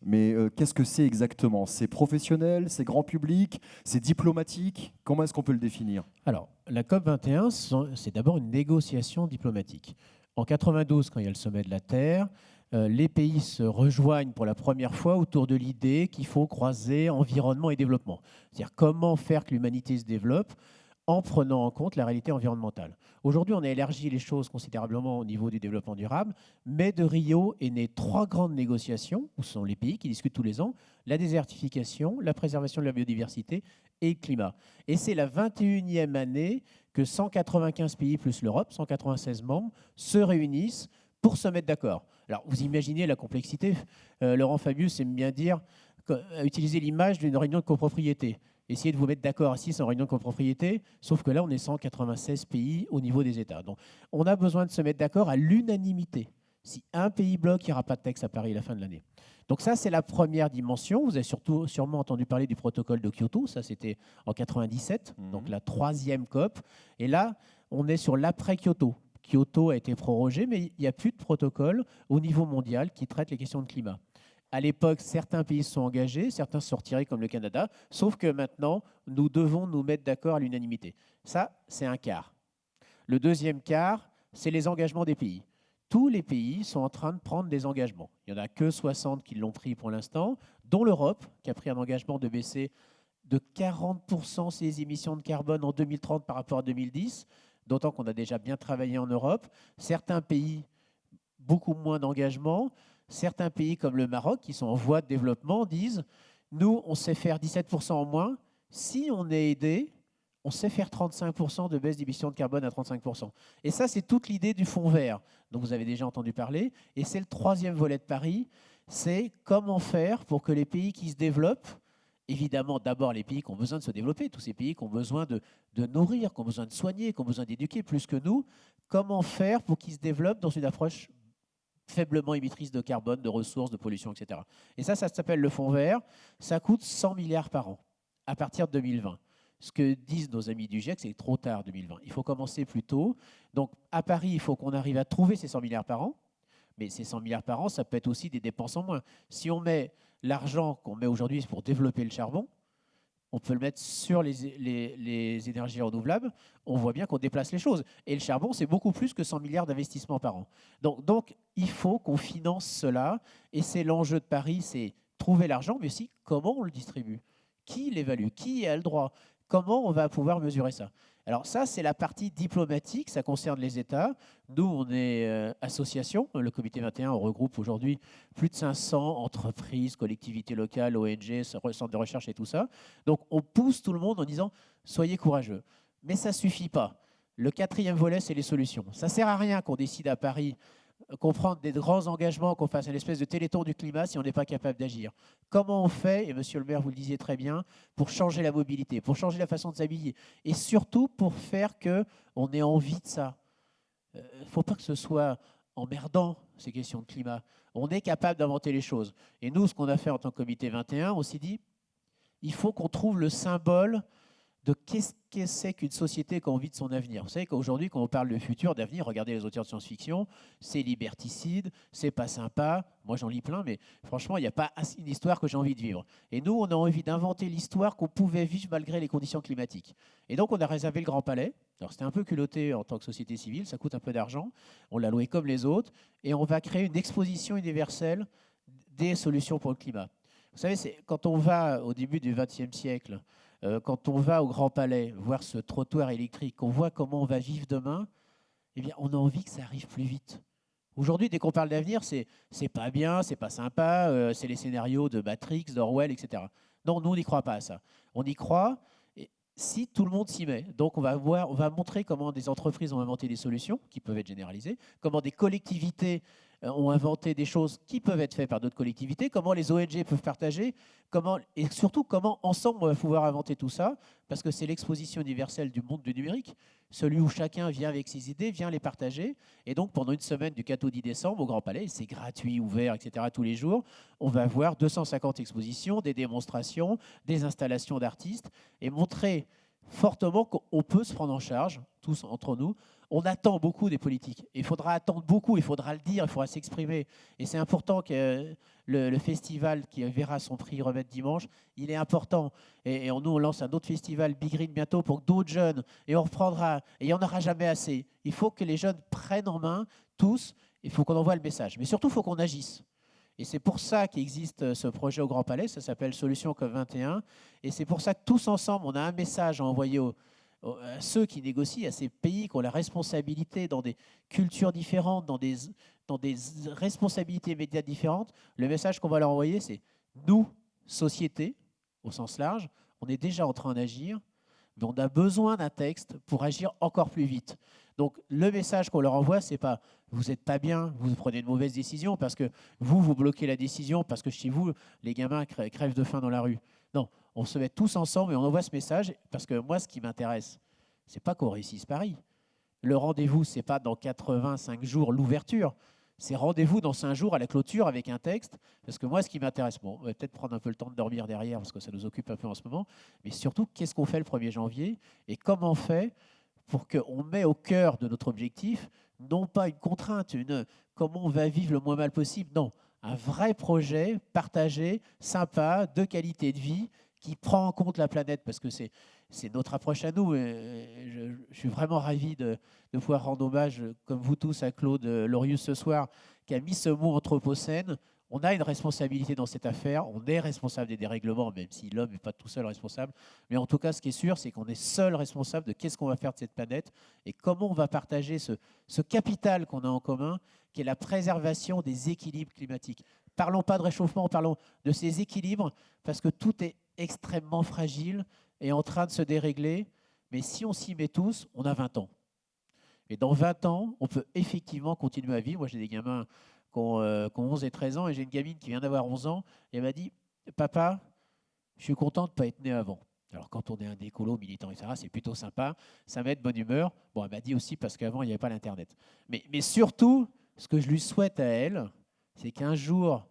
mais qu'est-ce que c'est exactement ? C'est professionnel, c'est grand public, c'est diplomatique ? Comment est-ce qu'on peut le définir ? Alors, la COP 21, c'est d'abord une négociation diplomatique. En 92, quand il y a le sommet de la Terre, les pays se rejoignent pour la première fois autour de l'idée qu'il faut croiser environnement et développement. C'est-à-dire comment faire que l'humanité se développe en prenant en compte la réalité environnementale. Aujourd'hui, on a élargi les choses considérablement au niveau du développement durable, mais de Rio est né 3 grandes négociations, où ce sont les pays qui discutent tous les ans, la désertification, la préservation de la biodiversité et le climat. Et c'est la 21e année que 195 pays plus l'Europe, 196 membres, se réunissent pour se mettre d'accord. Alors, vous imaginez la complexité. Laurent Fabius aime bien dire, utiliser l'image d'une réunion de copropriété. Essayez de vous mettre d'accord ici sans réunion de copropriété, sauf que là, on est 196 pays au niveau des États. Donc, on a besoin de se mettre d'accord à l'unanimité. Si un pays bloque, il n'y aura pas de texte à Paris à la fin de l'année. Donc ça, c'est la première dimension. Vous avez sûrement entendu parler du protocole de Kyoto. Ça, c'était en 97, donc la 3e COP. Et là, on est sur l'après-Kyoto. Kyoto a été prorogé, mais il n'y a plus de protocole au niveau mondial qui traite les questions de climat. À l'époque, certains pays se sont engagés, certains se sont retirés comme le Canada, sauf que maintenant, nous devons nous mettre d'accord à l'unanimité. Ça, c'est un quart. Le deuxième quart, c'est les engagements des pays. Tous les pays sont en train de prendre des engagements. Il n'y en a que 60 qui l'ont pris pour l'instant, dont l'Europe, qui a pris un engagement de baisser de 40% ses émissions de carbone en 2030 par rapport à 2010, d'autant qu'on a déjà bien travaillé en Europe. Certains pays, beaucoup moins d'engagement. Certains pays comme le Maroc, qui sont en voie de développement, disent « Nous, on sait faire 17% en moins. Si on est aidé, on sait faire 35% de baisse d'émissions de carbone à 35%. » Et ça, c'est toute l'idée du fonds vert, dont vous avez déjà entendu parler. Et c'est le 3e volet de Paris. C'est comment faire pour que les pays qui se développent, évidemment, d'abord les pays qui ont besoin de se développer, tous ces pays qui ont besoin de nourrir, qui ont besoin de soigner, qui ont besoin d'éduquer plus que nous, comment faire pour qu'ils se développent dans une approche faiblement émettrice de carbone, de ressources, de pollution, etc. Et ça s'appelle le fonds vert. Ça coûte 100 milliards par an à partir de 2020. Ce que disent nos amis du GIEC, c'est trop tard 2020. Il faut commencer plus tôt. Donc à Paris, il faut qu'on arrive à trouver ces 100 milliards par an. Mais ces 100 milliards par an, ça peut être aussi des dépenses en moins. Si on met l'argent qu'on met aujourd'hui pour développer le charbon, on peut le mettre sur les énergies renouvelables, on voit bien qu'on déplace les choses. Et le charbon, c'est beaucoup plus que 100 milliards d'investissements par an. Donc il faut qu'on finance cela. Et c'est l'enjeu de Paris, c'est trouver l'argent, mais aussi comment on le distribue. Qui l'évalue? Qui a le droit? Comment on va pouvoir mesurer ça? Alors ça, c'est la partie diplomatique, ça concerne les États. Nous, on est association. Le comité 21, on regroupe aujourd'hui plus de 500 entreprises, collectivités locales, ONG, centres de recherche et tout ça. Donc on pousse tout le monde en disant « soyez courageux ». Mais ça ne suffit pas. Le 4e volet, c'est les solutions. Ça ne sert à rien qu'on décide à Paris qu'on prenne des grands engagements, qu'on fasse une espèce de téléthon du climat si on n'est pas capable d'agir. Comment on fait, et monsieur le maire, vous le disiez très bien, pour changer la mobilité, pour changer la façon de s'habiller, et surtout pour faire qu'on ait envie de ça. Il ne faut pas que ce soit emmerdant, ces questions de climat. On est capable d'inventer les choses. Et nous, ce qu'on a fait en tant que comité 21, on s'est dit, il faut qu'on trouve le symbole de qu'est-ce que c'est qu'une société qui a envie de son avenir. Vous savez qu'aujourd'hui, quand on parle de futur, d'avenir, regardez les auteurs de science-fiction, c'est liberticide, c'est pas sympa. Moi, j'en lis plein, mais franchement, il n'y a pas une histoire que j'ai envie de vivre. Et nous, on a envie d'inventer l'histoire qu'on pouvait vivre malgré les conditions climatiques. Et donc, on a réservé le Grand Palais. Alors, c'était un peu culotté en tant que société civile, ça coûte un peu d'argent. On l'a loué comme les autres. Et on va créer une exposition universelle des solutions pour le climat. Vous savez, quand on va au début du XXe siècle, quand on va au Grand Palais, voir ce trottoir électrique, qu'on voit comment on va vivre demain, eh bien, on a envie que ça arrive plus vite. Aujourd'hui, dès qu'on parle d'avenir, c'est pas bien, c'est pas sympa, c'est les scénarios de Matrix, d'Orwell, etc. Non, nous, on n'y croit pas à ça. On y croit si tout le monde s'y met. Donc, on va montrer comment des entreprises ont inventé des solutions qui peuvent être généralisées, comment des collectivités ont inventé des choses qui peuvent être faites par d'autres collectivités, comment les ONG peuvent partager, et surtout comment ensemble on va pouvoir inventer tout ça, parce que c'est l'exposition universelle du monde du numérique, celui où chacun vient avec ses idées, vient les partager. Et donc pendant une semaine du 4 au 10 décembre au Grand Palais, c'est gratuit, ouvert, etc. tous les jours, on va avoir 250 expositions, des démonstrations, des installations d'artistes, et montrer fortement qu'on peut se prendre en charge, tous entre nous. On attend beaucoup des politiques. Il faudra attendre beaucoup, il faudra le dire, il faudra s'exprimer. Et c'est important que le festival qui verra son prix remettre dimanche, il est important. Et nous, on lance un autre festival, Big Green, bientôt, pour d'autres jeunes. Et on reprendra. Et il n'y en aura jamais assez. Il faut que les jeunes prennent en main, tous. Il faut qu'on envoie le message. Mais surtout, il faut qu'on agisse. Et c'est pour ça qu'existe ce projet au Grand Palais. Ça s'appelle Solution COP21. Et c'est pour ça que tous ensemble, on a un message à envoyer à ceux qui négocient, à ces pays qui ont la responsabilité dans des cultures différentes, dans des responsabilités immédiates différentes. Le message qu'on va leur envoyer, c'est nous, société, au sens large, on est déjà en train d'agir, mais on a besoin d'un texte pour agir encore plus vite. Donc le message qu'on leur envoie, c'est pas vous n'êtes pas bien, vous prenez une mauvaise décision parce que vous bloquez la décision parce que chez vous, les gamins crèvent de faim dans la rue. Non, on se met tous ensemble et on envoie ce message parce que moi, ce qui m'intéresse, c'est pas qu'on réussisse Paris. Le rendez-vous, c'est pas dans 85 jours l'ouverture, c'est rendez-vous dans 5 jours à la clôture avec un texte. Parce que moi, ce qui m'intéresse, bon, on va peut-être prendre un peu le temps de dormir derrière parce que ça nous occupe un peu en ce moment, mais surtout, qu'est-ce qu'on fait le 1er janvier et comment on fait pour qu'on met au cœur de notre objectif, non pas une contrainte, comment on va vivre le moins mal possible, non, un vrai projet partagé, sympa, de qualité de vie, qui prend en compte la planète, parce que c'est notre approche à nous. Je suis vraiment ravi de pouvoir rendre hommage, comme vous tous, à Claude Lorius ce soir, qui a mis ce mot anthropocène. On a une responsabilité dans cette affaire, on est responsable des dérèglements, même si l'homme n'est pas tout seul responsable. Mais en tout cas, ce qui est sûr, c'est qu'on est seul responsable de qu'est-ce qu'on va faire de cette planète et comment on va partager ce capital qu'on a en commun, qui est la préservation des équilibres climatiques. Parlons pas de réchauffement, parlons de ces équilibres, parce que tout est extrêmement fragile et en train de se dérégler. Mais si on s'y met tous, on a 20 ans. Et dans 20 ans, on peut effectivement continuer à vivre. Moi, j'ai des gamins qui ont 11 et 13 ans, et j'ai une gamine qui vient d'avoir 11 ans, et elle m'a dit « Papa, je suis content de ne pas être né avant ». Alors, quand on est un écolo, militant, etc., c'est plutôt sympa, ça met de bonne humeur. Bon, elle m'a dit aussi parce qu'avant, il n'y avait pas l'Internet. Mais surtout, ce que je lui souhaite à elle, c'est qu'un jour,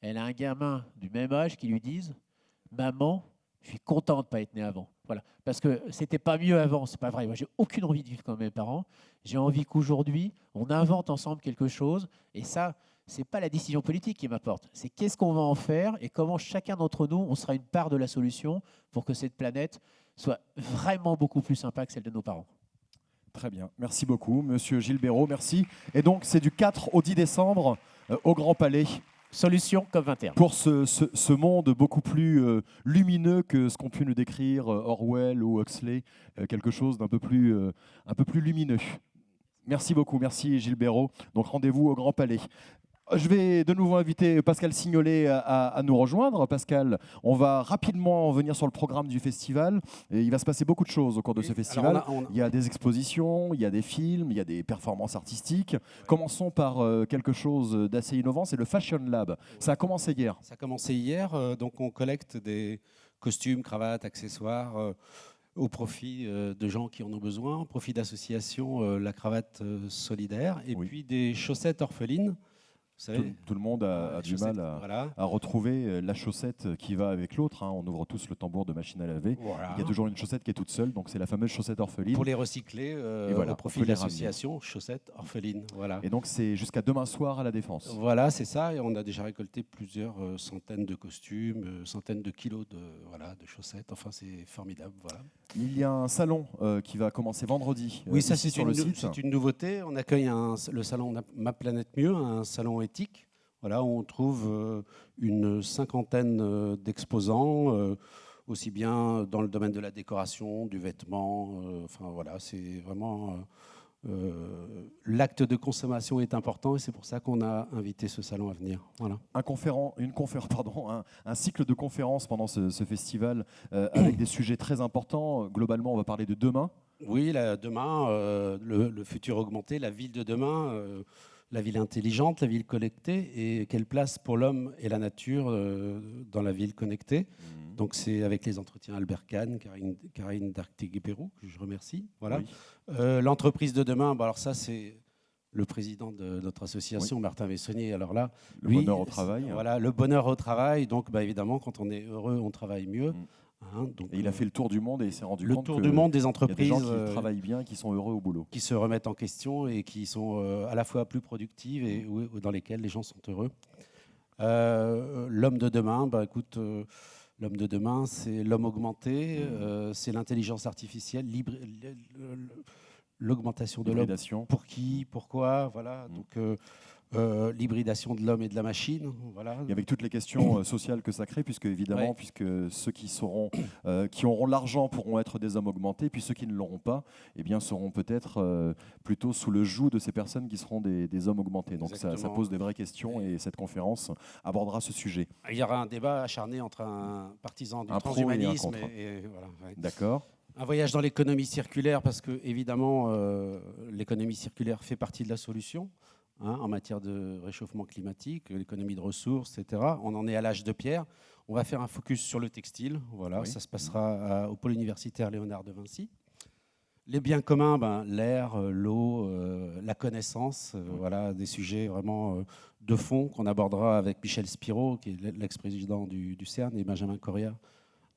elle a un gamin du même âge qui lui dise « Maman, je suis content de ne pas être né avant ». Voilà. Parce que c'était pas mieux avant, c'est pas vrai. Moi, j'ai aucune envie de vivre comme mes parents. J'ai envie qu'aujourd'hui, on invente ensemble quelque chose. Et ça, c'est pas la décision politique qui m'apporte. C'est qu'est-ce qu'on va en faire et comment chacun d'entre nous, on sera une part de la solution pour que cette planète soit vraiment beaucoup plus sympa que celle de nos parents. Très bien. Merci beaucoup, Monsieur Gilles Béraud. Merci. Et donc, c'est du 4 au 10 décembre au Grand Palais. Solution COP21. Pour ce monde beaucoup plus lumineux que ce qu'ont pu nous décrire Orwell ou Huxley, quelque chose d'un peu plus lumineux. Merci beaucoup, merci Gilles Béraud. Donc rendez-vous au Grand Palais. Je vais de nouveau inviter Pascal Signolet à nous rejoindre. Pascal, on va rapidement venir sur le programme du festival. Et il va se passer beaucoup de choses au cours de ce festival. Il y a des expositions, il y a des films, il y a des performances artistiques. Commençons par quelque chose d'assez innovant, c'est le Fashion Lab. Ça a commencé hier. Ça a commencé hier, donc on collecte des costumes, cravates, accessoires au profit de gens qui en ont besoin, au profit d'associations, la cravate solidaire, et puis des chaussettes orphelines savez, Tout le monde a les du chaussettes, mal à, voilà. à retrouver la chaussette qui va avec l'autre. On ouvre tous le tambour de machine à laver. Voilà. Il y a toujours une chaussette qui est toute seule, donc c'est la fameuse chaussette orpheline. Pour les recycler Et voilà, au on profit peut de les ramener. l'association Chaussettes Orphelines. Voilà. Et donc c'est jusqu'à demain soir à la Défense. Voilà, c'est ça. Et on a déjà récolté plusieurs centaines de costumes, centaines de kilos de chaussettes. Enfin, c'est formidable. Voilà. Il y a un salon qui va commencer vendredi. Oui, ça ici c'est sur le site. c'est une nouveauté. On accueille le salon Ma Planète Mieux, un salon éthique. Voilà, où on trouve une cinquantaine d'exposants, aussi bien dans le domaine de la décoration, du vêtement. Enfin voilà, c'est vraiment l'acte de consommation est important et c'est pour ça qu'on a invité ce salon à venir. Voilà. Un cycle de conférences pendant ce festival avec des sujets très importants. Globalement, on va parler de demain. Oui, demain, le futur augmenté, la ville de demain, la ville intelligente, la ville connectée, et quelle place pour l'homme et la nature dans la ville connectée. Donc c'est avec les entretiens Albert Kahn, Karine Dartig-Pérou, que je remercie. Voilà. Oui. L'entreprise de demain, alors ça c'est le président de notre association, Martin Vessonnier. Alors là, Le bonheur au travail. Voilà, le bonheur au travail. Donc évidemment, quand on est heureux, on travaille mieux. Donc, Et il a fait le tour du monde et il s'est rendu le compte tour que du monde des il y a des entreprises gens qui travaillent bien, qui sont heureux au boulot. qui se remettent en question et qui sont à la fois plus productives et dans lesquelles les gens sont heureux. L'homme de demain, l'homme de demain, c'est l'homme augmenté, c'est l'intelligence artificielle, l'augmentation de l'homme. L'hybridation. Pour qui, pourquoi, voilà. Donc l'hybridation de l'homme et de la machine, voilà. Et avec toutes les questions sociales que ça crée, puisque évidemment, Ouais. puisque ceux qui auront l'argent pourront être des hommes augmentés, puis ceux qui ne l'auront pas, eh bien, seront peut-être plutôt sous le joug de ces personnes qui seront des hommes augmentés. Donc ça Exactement. pose des vraies questions et cette conférence abordera ce sujet. Il y aura un débat acharné entre un partisan du Un pro et un transhumanisme contre. et voilà, ouais. D'accord. Un voyage dans l'économie circulaire, parce que évidemment, l'économie circulaire fait partie de la solution en matière de réchauffement climatique, l'économie de ressources, etc. On en est à l'âge de pierre. On va faire un focus sur le textile. Voilà, Oui. ça se passera au pôle universitaire Léonard de Vinci. Les biens communs, l'air, l'eau, la connaissance, voilà, des sujets vraiment de fond qu'on abordera avec Michel Spiro, qui est l'ex-président du CERN, et Benjamin Correa,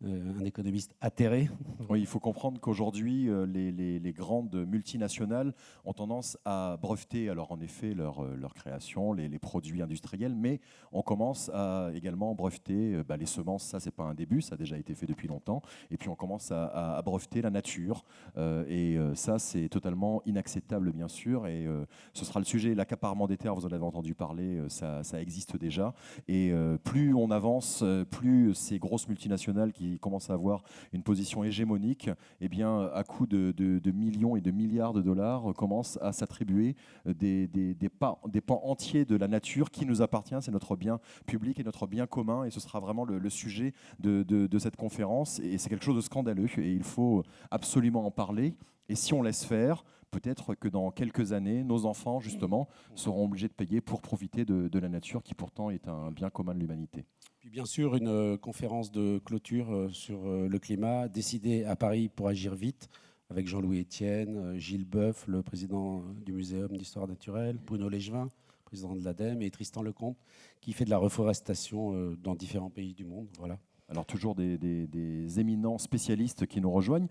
un économiste atterré. Oui, il faut comprendre qu'aujourd'hui, les grandes multinationales ont tendance à breveter, alors en effet, leur création, les produits industriels, mais on commence à également breveter les semences. Ça, c'est pas un début, ça a déjà été fait depuis longtemps. Et puis, on commence à breveter la nature. Ça, c'est totalement inacceptable, bien sûr. Et ce sera le sujet, l'accaparement des terres, vous en avez entendu parler, ça existe déjà. Et plus on avance, plus ces grosses multinationales qui commencent à avoir une position hégémonique, eh bien, à coût de millions et de milliards de dollars, commencent à s'attribuer des pans entiers de la nature qui nous appartient. C'est notre bien public et notre bien commun, et ce sera vraiment le sujet de cette conférence. Et c'est quelque chose de scandaleux, et il faut absolument en parler. Et si on laisse faire, peut-être que dans quelques années, nos enfants, justement, seront obligés de payer pour profiter de la nature, qui pourtant est un bien commun de l'humanité. Puis bien sûr, une conférence de clôture sur le climat, décidée à Paris pour agir vite, avec Jean-Louis Etienne, Gilles Boeuf, le président du Muséum d'histoire naturelle, Bruno Légevin, président de l'ADEME, et Tristan Lecomte, qui fait de la reforestation dans différents pays du monde. Voilà. Alors toujours des éminents spécialistes qui nous rejoignent.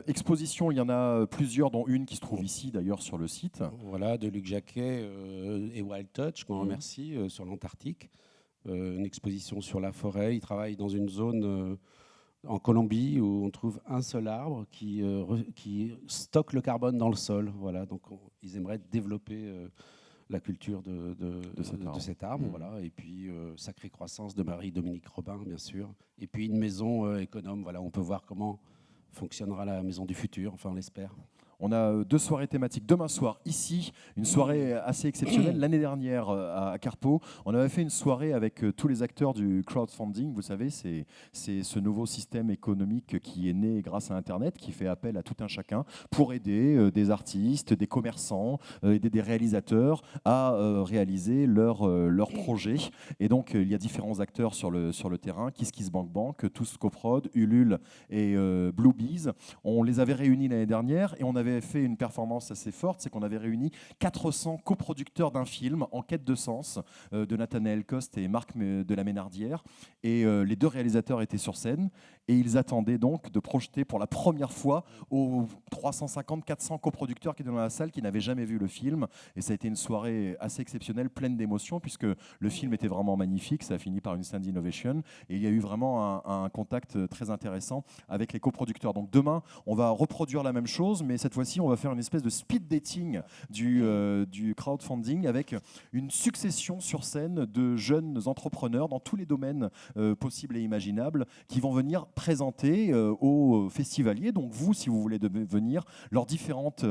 Exposition, il y en a plusieurs, dont une qui se trouve ici d'ailleurs sur le site. Voilà, de Luc Jacquet et Wild Touch, qu'on remercie, sur l'Antarctique. Une exposition sur la forêt. Ils travaillent dans une zone en Colombie où on trouve un seul arbre qui stocke le carbone dans le sol. Voilà, donc ils aimeraient développer la culture de cet arbre. Voilà. Et puis Sacrée Croissance de Marie-Dominique Robin, bien sûr. Et puis une maison économe. Voilà, on peut voir comment fonctionnera la maison du futur, enfin on l'espère. On a 2 soirées thématiques. Demain soir, ici, une soirée assez exceptionnelle. L'année dernière, à Carpeaux, on avait fait une soirée avec tous les acteurs du crowdfunding. Vous savez, c'est ce nouveau système économique qui est né grâce à Internet, qui fait appel à tout un chacun pour aider des artistes, des commerçants, aider des réalisateurs à réaliser leurs projets. Et donc, il y a différents acteurs sur le terrain, KissKissBankBank, Tous Coprod, Ulule et Bluebees. On les avait réunis l'année dernière et on avait avait fait une performance assez forte, c'est qu'on avait réuni 400 coproducteurs d'un film En quête de sens de Nathanaël Coste et Marc de la Ménardière. Et les deux réalisateurs étaient sur scène et ils attendaient donc de projeter pour la première fois aux 350-400 coproducteurs qui étaient dans la salle qui n'avaient jamais vu le film. Et ça a été une soirée assez exceptionnelle, pleine d'émotions, puisque le film était vraiment magnifique. Ça a fini par une standing ovation. Et il y a eu vraiment un contact très intéressant avec les coproducteurs. Donc demain, on va reproduire la même chose, mais cette fois-ci, on va faire une espèce de speed dating du crowdfunding avec une succession sur scène de jeunes entrepreneurs dans tous les domaines possibles et imaginables qui vont venir présenter aux festivaliers, donc vous, si vous voulez venir, leurs différentes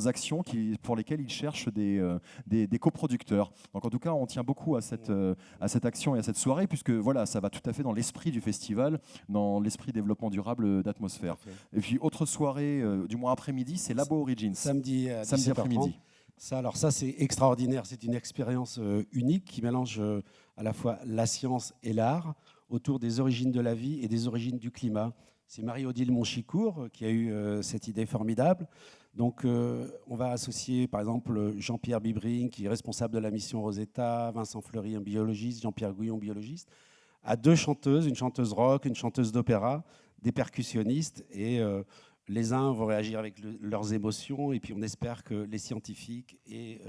actions pour lesquelles ils cherchent des coproducteurs. Donc en tout cas, on tient beaucoup à cette action et à cette soirée, puisque voilà, ça va tout à fait dans l'esprit du festival, dans l'esprit développement durable d'Atmosphère. Et puis autre soirée, du mois après-midi, c'est Labo Origins. Samedi à Samedi 17h30. après-midi. Ça, c'est extraordinaire. C'est une expérience unique qui mélange à la fois la science et l'art autour des origines de la vie et des origines du climat. C'est Marie-Odile Monchicourt qui a eu cette idée formidable. Donc, on va associer, par exemple, Jean-Pierre Bibring, qui est responsable de la mission Rosetta, Vincent Fleury, un biologiste, Jean-Pierre Gouillon, biologiste, à deux chanteuses, une chanteuse rock, une chanteuse d'opéra, des percussionnistes, et les uns vont réagir avec leurs émotions, et puis on espère que les scientifiques et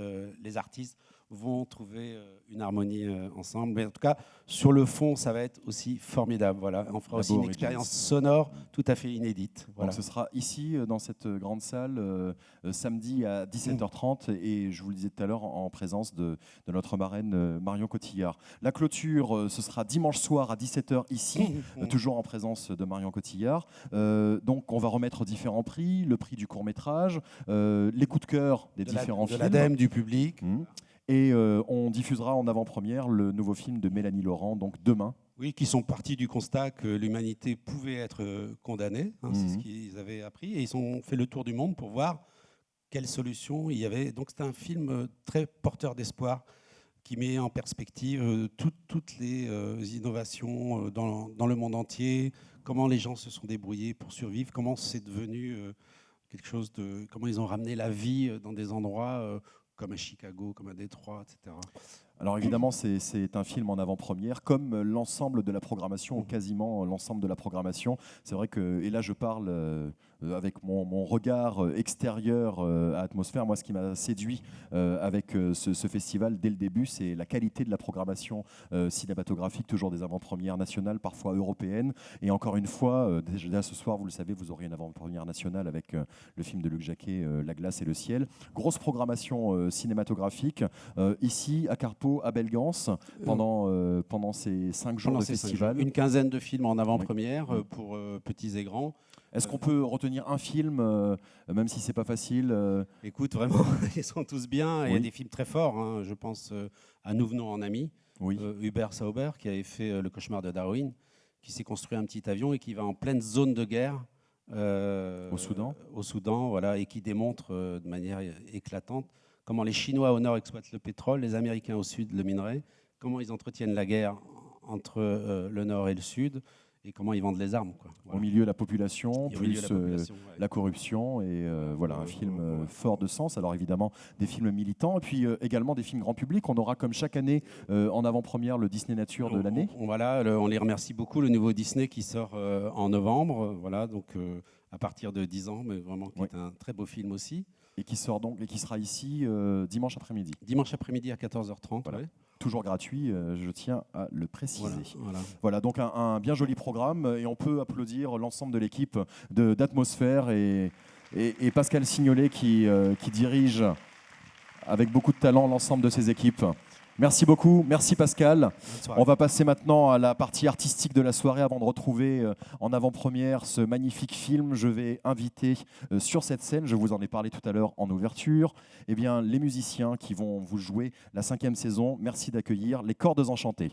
les artistes vont trouver une harmonie ensemble. Mais en tout cas, sur le fond, ça va être aussi formidable. Voilà. On fera aussi une expérience sonore tout à fait inédite. Voilà. Donc ce sera ici, dans cette grande salle, samedi à 17h30, et je vous le disais tout à l'heure, en présence de notre marraine Marion Cotillard. La clôture, ce sera dimanche soir à 17h ici, toujours en présence de Marion Cotillard. Donc on va remettre différents prix, le prix du court-métrage, les coups de cœur des différents films. De l'ADEME, du public. Et on diffusera en avant-première le nouveau film de Mélanie Laurent, donc demain. Oui, qui sont partis du constat que l'humanité pouvait être condamnée. C'est ce qu'ils avaient appris. Et ils ont fait le tour du monde pour voir quelles solutions il y avait. Donc c'est un film très porteur d'espoir qui met en perspective toutes les innovations dans le monde entier, comment les gens se sont débrouillés pour survivre, comment c'est devenu quelque chose de... comment ils ont ramené la vie dans des endroits... comme à Chicago, comme à Détroit, etc. Alors évidemment, c'est un film en avant-première, comme l'ensemble de la programmation, ou quasiment l'ensemble de la programmation. C'est vrai que, et là je parle avec mon regard extérieur à Atmosphère, moi ce qui m'a séduit avec ce festival dès le début, c'est la qualité de la programmation cinématographique, toujours des avant-premières nationales, parfois européennes. Et encore une fois, déjà ce soir, vous le savez, vous aurez une avant-première nationale avec le film de Luc Jacquet, La glace et le ciel. Grosse programmation cinématographique, ici à Carpeaux, à Belgance, pendant ces 5 jours de festival. Une quinzaine de films en avant-première pour petits et grands. Est-ce qu'on peut retenir un film, même si c'est pas facile Écoute, vraiment, ils sont tous bien. Il y a des films très forts. Hein. Je pense à Nous venons en amis, Hubert Sauber, qui avait fait Le cauchemar de Darwin, qui s'est construit un petit avion et qui va en pleine zone de guerre au Soudan, voilà, et qui démontre de manière éclatante comment les Chinois au nord exploitent le pétrole, les Américains au sud le minerai, comment ils entretiennent la guerre entre le nord et le sud, et comment ils vendent les armes. Quoi. Voilà. Au milieu de la population, plus la corruption, et voilà, un film fort de sens. Alors évidemment, des films militants, et puis également des films grand public. On aura comme chaque année en avant-première le Disney Nature de l'année. Voilà, on les remercie beaucoup, le nouveau Disney qui sort en novembre, voilà, donc à partir de 10 ans, mais vraiment qui est un très beau film aussi. Et qui sort donc, et qui sera ici dimanche après-midi. Dimanche après-midi à 14h30. Voilà. Toujours gratuit, je tiens à le préciser. Voilà. Donc un bien joli programme, et on peut applaudir l'ensemble de l'équipe d'Atmosphère et Pascal Signolet qui dirige avec beaucoup de talent l'ensemble de ses équipes. Merci beaucoup, merci Pascal. On va passer maintenant à la partie artistique de la soirée avant de retrouver en avant-première ce magnifique film. Je vais inviter sur cette scène, je vous en ai parlé tout à l'heure en ouverture, eh bien, les musiciens qui vont vous jouer la 5e saison. Merci d'accueillir les Cordes Enchantées.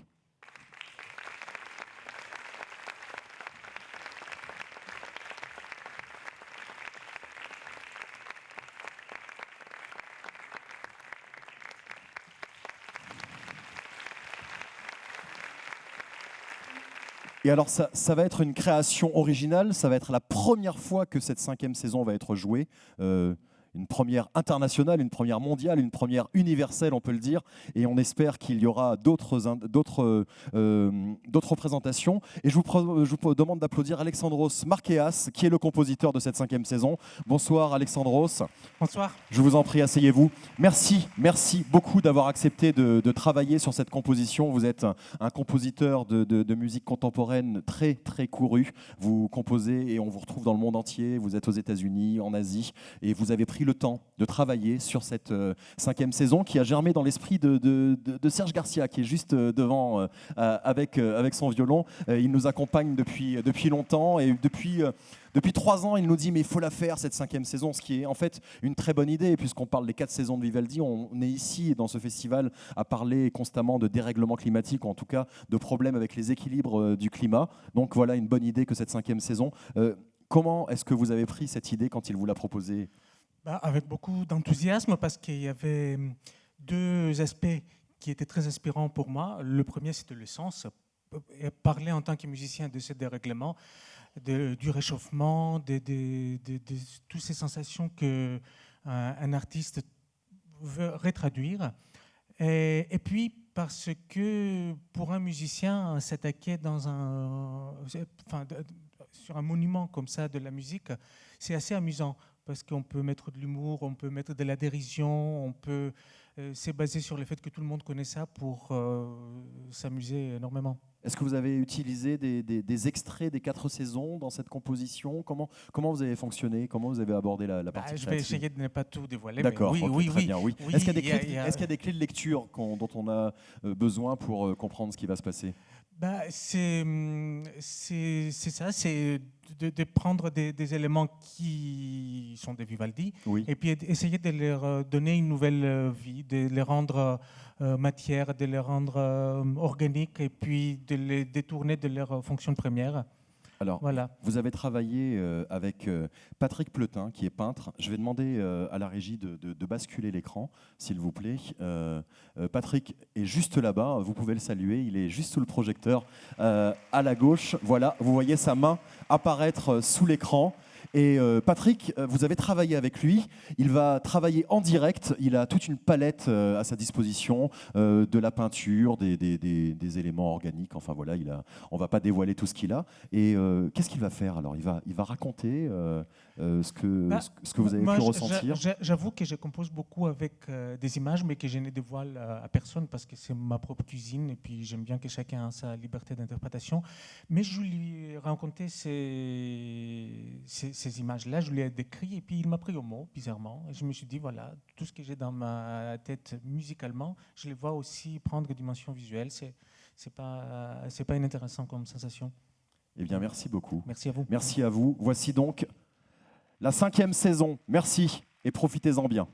Et alors, ça va être une création originale, ça va être la première fois que cette 5e saison va être jouée. Une première internationale, une première mondiale, une première universelle, on peut le dire. Et on espère qu'il y aura d'autres représentations. Et je vous demande d'applaudir Alexandros Markeas, qui est le compositeur de cette 5e saison. Bonsoir Alexandros. Bonsoir. Je vous en prie, asseyez-vous. Merci beaucoup d'avoir accepté de travailler sur cette composition. Vous êtes un compositeur de musique contemporaine très, très couru. Vous composez et on vous retrouve dans le monde entier. Vous êtes aux États-Unis, en Asie, et vous avez pris le temps de travailler sur cette 5e saison qui a germé dans l'esprit de Serge Garcia, qui est juste devant avec son violon. Il nous accompagne depuis longtemps et depuis 3 ans, il nous dit mais il faut la faire cette 5e saison, ce qui est en fait une très bonne idée, puisqu'on parle des 4 saisons de Vivaldi. On est ici dans ce festival à parler constamment de dérèglement climatique, ou en tout cas de problèmes avec les équilibres du climat. Donc voilà une bonne idée que cette 5e saison. Comment est-ce que vous avez pris cette idée quand il vous l'a proposée ? Avec beaucoup d'enthousiasme, parce qu'il y avait 2 aspects qui étaient très inspirants pour moi. Le premier, c'était le sens. Parler en tant que musicien de ces dérèglements, du réchauffement, de toutes ces sensations qu'un artiste veut retraduire. Et puis, parce que pour un musicien, s'attaquer sur un monument comme ça de la musique, c'est assez amusant. Parce qu'on peut mettre de l'humour, on peut mettre de la dérision, c'est basé sur le fait que tout le monde connaît ça pour s'amuser énormément. Est-ce que vous avez utilisé des extraits des 4 saisons dans cette composition ? Comment vous avez fonctionné ? Comment vous avez abordé la partie Je vais essayer de ne pas tout dévoiler. D'accord, mais très bien, oui. Est-ce qu'il y a il y a des clés de lecture dont on a besoin pour comprendre ce qui va se passer ? C'est ça, c'est de prendre des éléments qui sont de Vivaldi, Oui. et puis essayer de leur donner une nouvelle vie, de les rendre matière, de les rendre organiques, et puis de les détourner de leur fonction première. Alors, Voilà. vous avez travaillé avec Patrick Pleutin, qui est peintre. Je vais demander à la régie de basculer l'écran, s'il vous plaît. Patrick est juste là-bas, vous pouvez le saluer. Il est juste sous le projecteur à la gauche. Voilà, vous voyez sa main apparaître sous l'écran. Et Patrick, vous avez travaillé avec lui. Il va travailler en direct. Il a toute une palette à sa disposition, de la peinture, des éléments organiques. Enfin voilà, on ne va pas dévoiler tout ce qu'il a. Et qu'est-ce qu'il va faire alors ? Il va raconter ce que vous avez pu ressentir. J'avoue que je compose beaucoup avec des images, mais que je ne dévoile à personne parce que c'est ma propre cuisine et puis j'aime bien que chacun ait sa liberté d'interprétation. Mais je lui ai raconté ces images-là, je lui ai décrit et puis il m'a pris au mot, bizarrement. Et je me suis dit, voilà, tout ce que j'ai dans ma tête musicalement, je les vois aussi prendre dimension visuelle. C'est pas inintéressant comme sensation. Eh bien, merci beaucoup. Merci à vous. Merci à vous. Voici donc la 5e saison. Merci et profitez-en bien.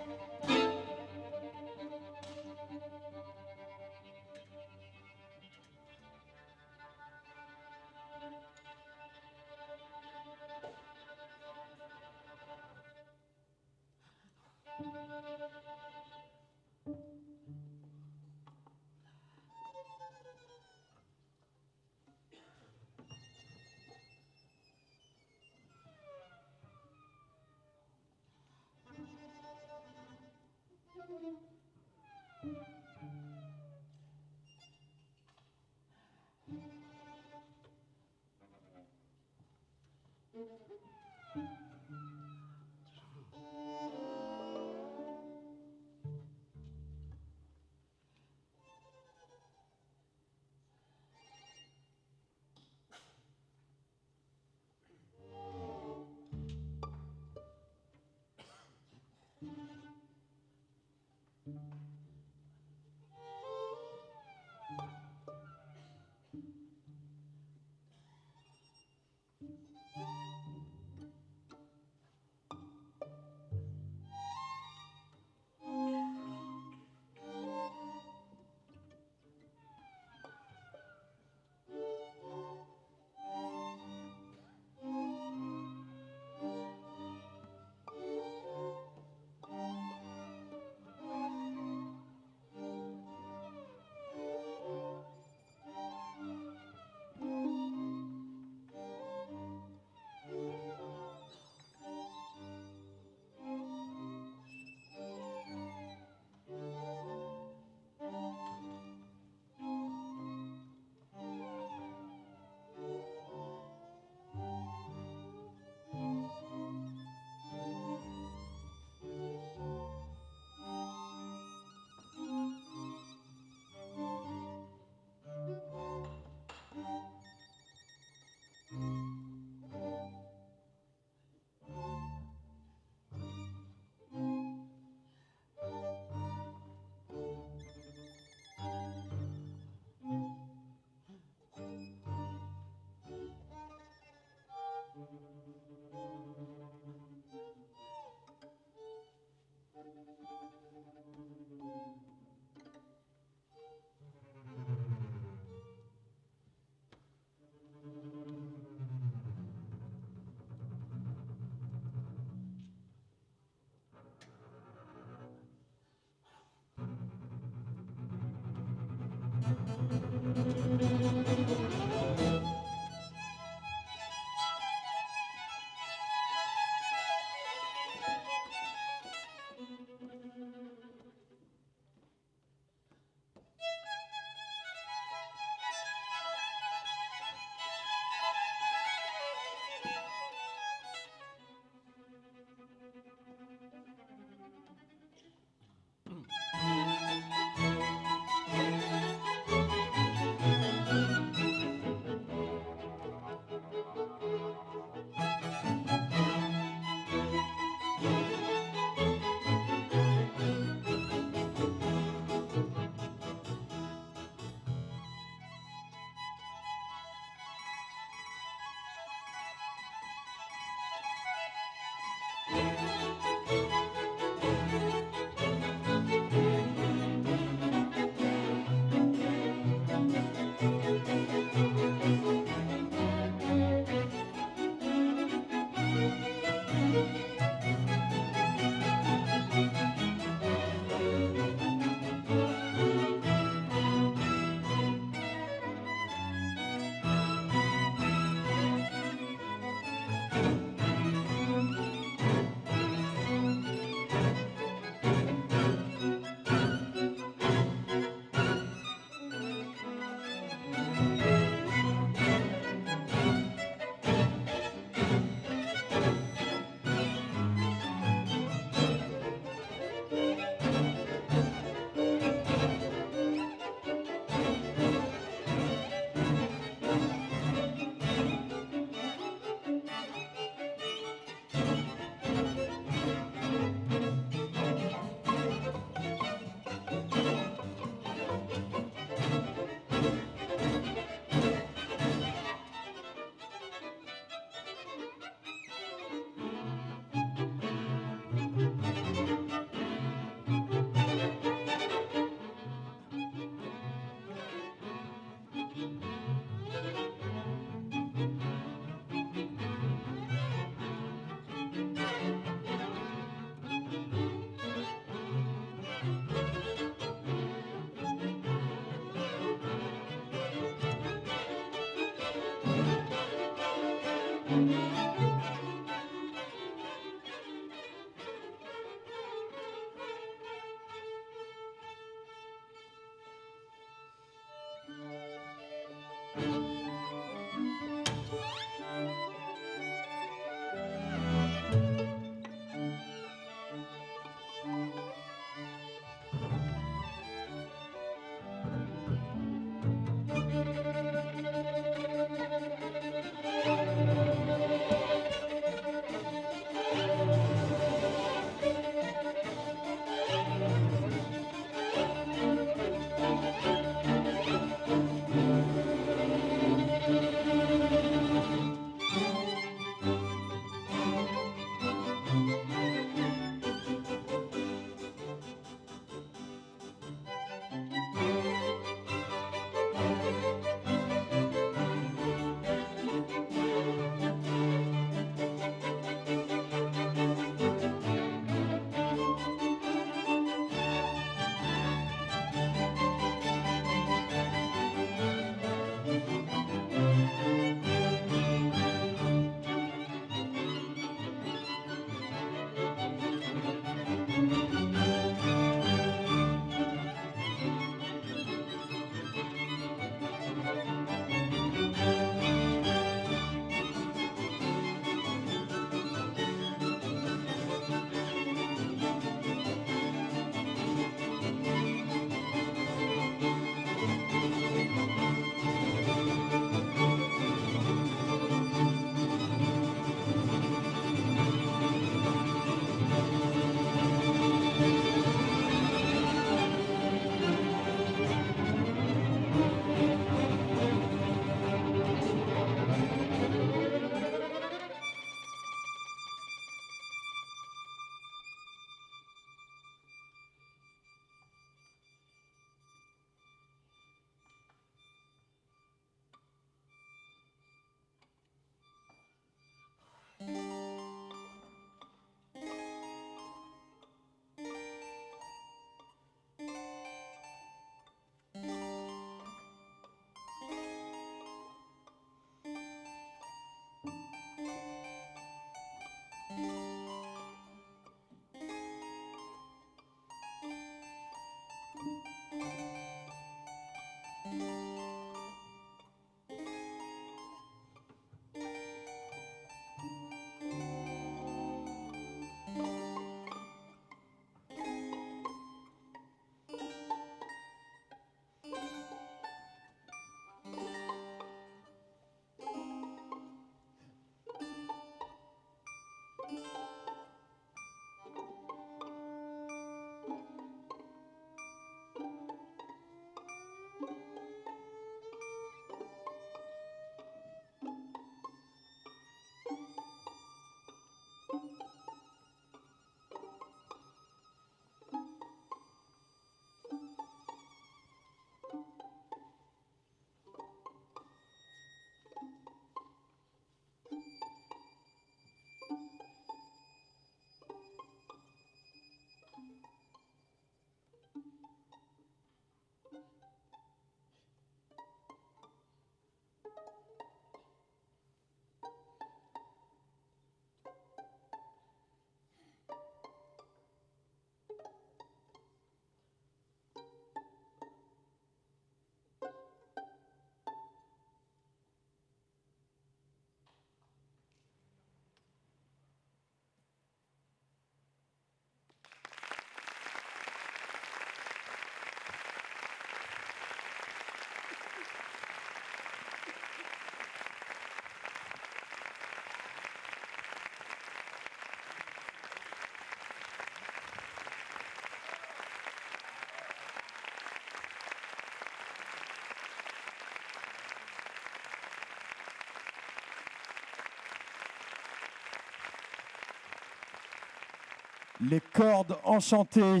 Les cordes enchantées,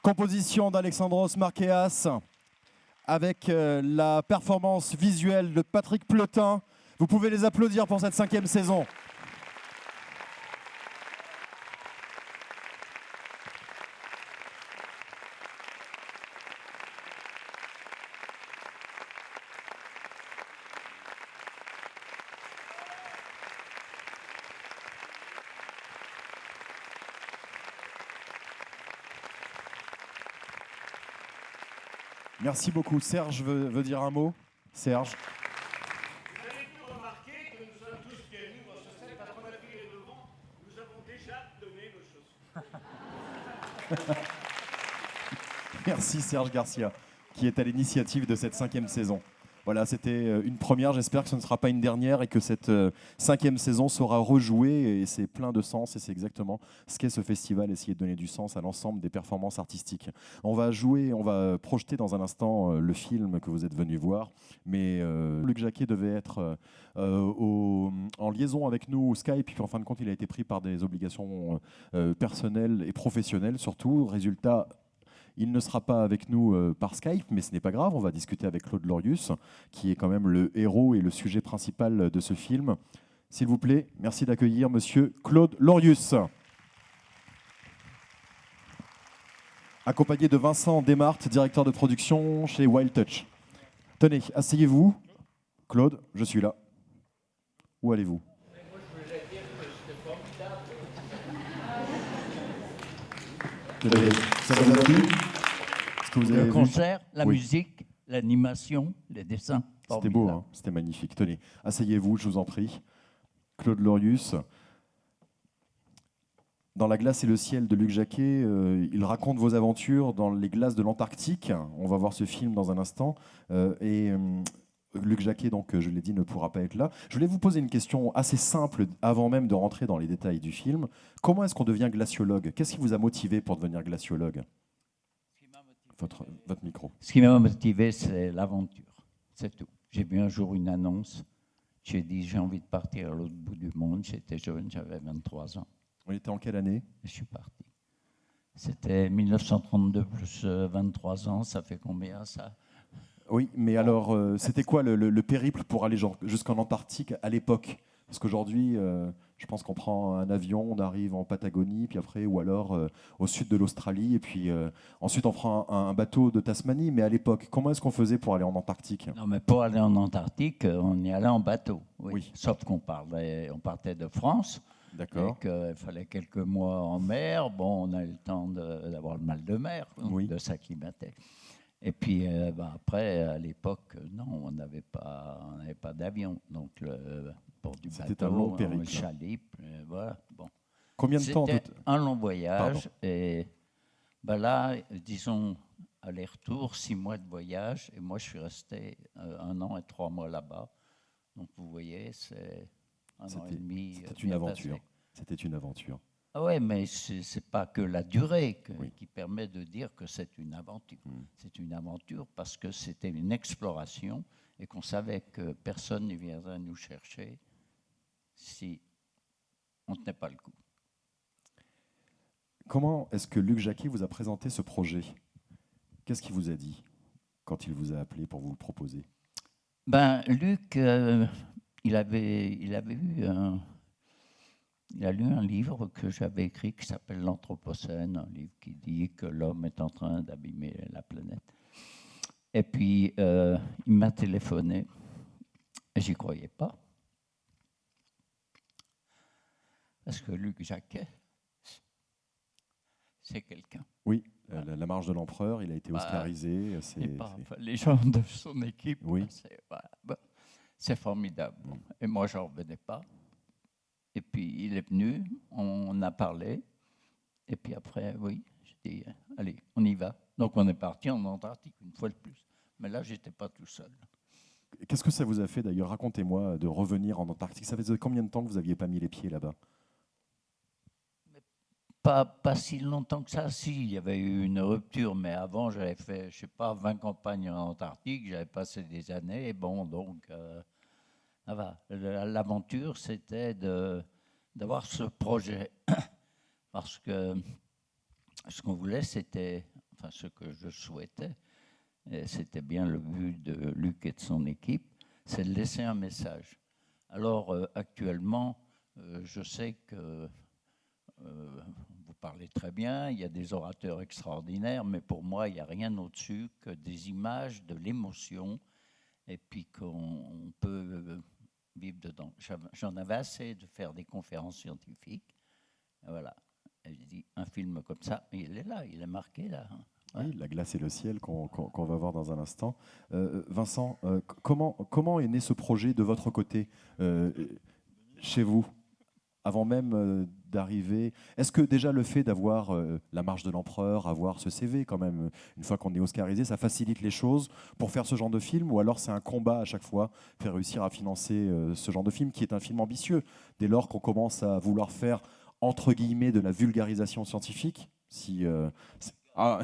composition d'Alexandros Markeas, avec la performance visuelle de Patrick Pleutin. Vous pouvez les applaudir pour cette 5e saison. Merci beaucoup. Serge veut dire un mot. Serge. Vous avez pu remarquer que nous sommes tous bienvenus dans ce set parce qu'on a pris les devants. Nous avons déjà donné nos chaussures. Merci Serge Garcia, qui est à l'initiative de cette 5e saison. Voilà, c'était une première. J'espère que ce ne sera pas une dernière et que cette 5e saison sera rejouée. Et c'est plein de sens et c'est exactement ce qu'est ce festival, essayer de donner du sens à l'ensemble des performances artistiques. On va projeter dans un instant le film que vous êtes venu voir. Mais Luc Jacquet devait être en liaison avec nous au Skype. Puis en fin de compte, il a été pris par des obligations personnelles et professionnelles surtout. Résultat, il ne sera pas avec nous par Skype, mais ce n'est pas grave, on va discuter avec Claude Lorius, qui est quand même le héros et le sujet principal de ce film. S'il vous plaît, merci d'accueillir monsieur Claude Lorius. Accompagné de Vincent Desmartes, directeur de production chez Wild Touch. Tenez, asseyez-vous. Claude, je suis là. Où allez-vous ? Ça vous a plu ? Est-ce que vous avez Le vu ? concert, la Oui. musique, l'animation, les dessins. C'était beau, Formidable. hein, c'était magnifique. Tenez, asseyez-vous, je vous en prie. Claude Lorius. Dans La glace et le ciel de Luc Jacquet, il raconte vos aventures dans les glaces de l'Antarctique. On va voir ce film dans un instant. Luc Jacquet, donc, je l'ai dit, ne pourra pas être là. Je voulais vous poser une question assez simple avant même de rentrer dans les détails du film. Comment est-ce qu'on devient glaciologue ? Qu'est-ce qui vous a motivé pour devenir glaciologue ? Votre micro. Ce qui m'a motivé, c'est l'aventure. C'est tout. J'ai vu un jour une annonce. J'ai dit, j'ai envie de partir à l'autre bout du monde. J'étais jeune, j'avais 23 ans. On était en quelle année ? Je suis parti. C'était 1932 plus 23 ans. Ça fait combien, ça ? Oui, mais alors, c'était quoi le périple pour aller jusqu'en Antarctique à l'époque ? Parce qu'aujourd'hui, je pense qu'on prend un avion, on arrive en Patagonie, puis après, ou alors au sud de l'Australie, et puis ensuite on prend un bateau de Tasmanie. Mais à l'époque, comment est-ce qu'on faisait pour aller en Antarctique ? Non, mais pour aller en Antarctique, on y allait en bateau. Oui. Oui. Sauf qu'on partait de France. D'accord. Et qu'il fallait quelques mois en mer. Bon, on a eu le temps d'avoir le mal de mer, donc Oui. de s'acclimater. Et puis après, à l'époque, non, on n'avait pas d'avion. Donc le port du C'était bateau, un long périple. un chalit, voilà. Bon. Combien de temps C'était un long voyage. Pardon. Et ben là, disons, aller-retour, 6 mois de voyage. Et moi, je suis resté 1 an et 3 mois là-bas. Donc vous voyez, c'est 1 an et demi. C'était une bien aventure. passé. C'était une aventure. Ah ouais, mais ce n'est pas que la durée Oui. qui permet de dire que c'est une aventure. Mm. C'est une aventure parce que c'était une exploration et qu'on savait que personne ne viendrait nous chercher si on ne tenait pas le coup. Comment est-ce que Luc Jacquet vous a présenté ce projet ? Qu'est-ce qu'il vous a dit quand il vous a appelé pour vous le proposer ? Ben, Luc, il a lu un livre que j'avais écrit qui s'appelle L'Anthropocène, un livre qui dit que l'homme est en train d'abîmer la planète. Et puis, il m'a téléphoné et j'y croyais pas. Parce que Luc Jacquet, c'est quelqu'un. Oui, la marche de l'empereur, il a été Bah, oscarisé. Enfin, les gens de son équipe, Oui. c'est formidable. Et moi, je n'en revenais pas. Et puis, il est venu, on a parlé. Et puis après, oui, j'ai dit, allez, on y va. Donc, on est parti en Antarctique, une fois de plus. Mais là, je n'étais pas tout seul. Qu'est-ce que ça vous a fait d'ailleurs ? Racontez-moi de revenir en Antarctique. Ça faisait combien de temps que vous n'aviez pas mis les pieds là-bas ? Pas si longtemps que ça, si, il y avait eu une rupture, mais avant, j'avais fait, je ne sais pas, 20 campagnes en Antarctique, j'avais passé des années, et bon, donc, ça va. L'aventure, c'était d'avoir ce projet. parce que ce qu'on voulait, c'était, enfin ce que je souhaitais, et c'était bien le but de Luc et de son équipe, c'est de laisser un message. Alors actuellement, je sais que vous parlez très bien, il y a des orateurs extraordinaires, mais pour moi, il n'y a rien au-dessus que des images, de l'émotion, et puis qu'on peut vivre dedans. J'en avais assez de faire des conférences scientifiques. Et voilà. Et je dis, un film comme ça, il est là, il est marqué là. Ouais. Oui, La glace et le ciel qu'on va voir dans un instant. Vincent, comment est né ce projet de votre côté, chez vous, avant même d'arriver? Est-ce que déjà le fait d'avoir la marche de l'empereur, avoir ce CV quand même, une fois qu'on est oscarisé, ça facilite les choses pour faire ce genre de film? Ou alors c'est un combat à chaque fois, faire réussir à financer ce genre de film, qui est un film ambitieux, dès lors qu'on commence à vouloir faire, entre guillemets, de la vulgarisation scientifique? Ah,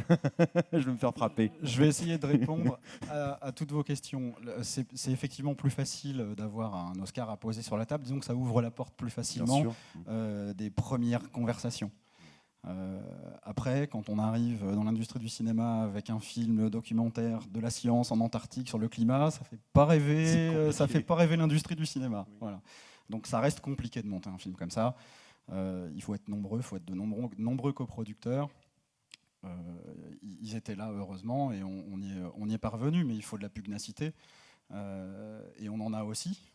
je vais me faire frapper. Je vais essayer de répondre à toutes vos questions. C'est effectivement plus facile d'avoir un Oscar à poser sur la table. Disons que ça ouvre la porte plus facilement des premières conversations. Après, quand on arrive dans l'industrie du cinéma avec un film documentaire de la science en Antarctique sur le climat, ça fait pas rêver l'industrie du cinéma. Voilà. Donc ça reste compliqué de monter un film comme ça. Il faut être nombreux, il faut être de nombreux coproducteurs. Ils étaient là, heureusement, et on y est parvenu, mais il faut de la pugnacité, et on en a aussi.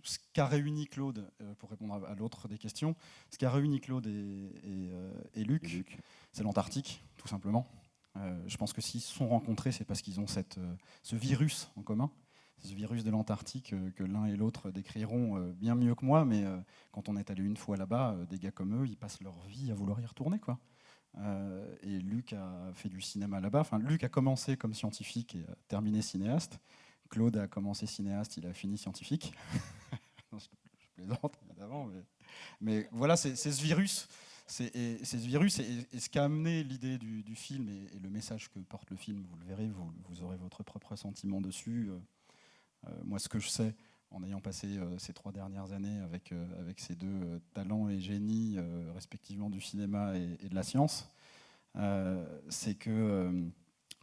Ce qu'a réuni Claude, pour répondre à l'autre des questions, ce qu'a réuni Claude et Luc, c'est l'Antarctique, tout simplement. Je pense que s'ils se sont rencontrés, c'est parce qu'ils ont ce virus en commun, ce virus de l'Antarctique que l'un et l'autre décriront bien mieux que moi, mais quand on est allé une fois là-bas, des gars comme eux, ils passent leur vie à vouloir y retourner, quoi. Et Luc a fait du cinéma là-bas. Enfin, Luc a commencé comme scientifique et a terminé cinéaste. Claude a commencé cinéaste, il a fini scientifique. Non, je plaisante évidemment, mais voilà, c'est ce virus. C'est ce virus et ce qui a amené l'idée du film et le message que porte le film. Vous le verrez, vous aurez votre propre sentiment dessus. Moi, ce que je sais, en ayant passé ces 3 dernières années avec ces deux talents et génies, respectivement du cinéma et de la science, c'est que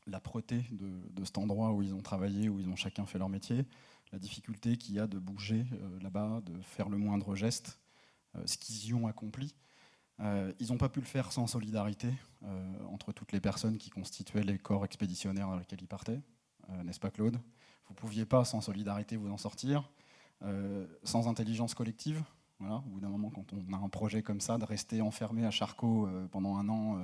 l'âpreté de cet endroit où ils ont travaillé, où ils ont chacun fait leur métier, la difficulté qu'il y a de bouger là-bas, de faire le moindre geste, ce qu'ils y ont accompli, ils n'ont pas pu le faire sans solidarité entre toutes les personnes qui constituaient les corps expéditionnaires dans lesquels ils partaient, n'est-ce pas Claude? Vous ne pouviez pas, sans solidarité, vous en sortir, sans intelligence collective. Voilà, au bout d'un moment, quand on a un projet comme ça, de rester enfermé à Charcot pendant 1 an,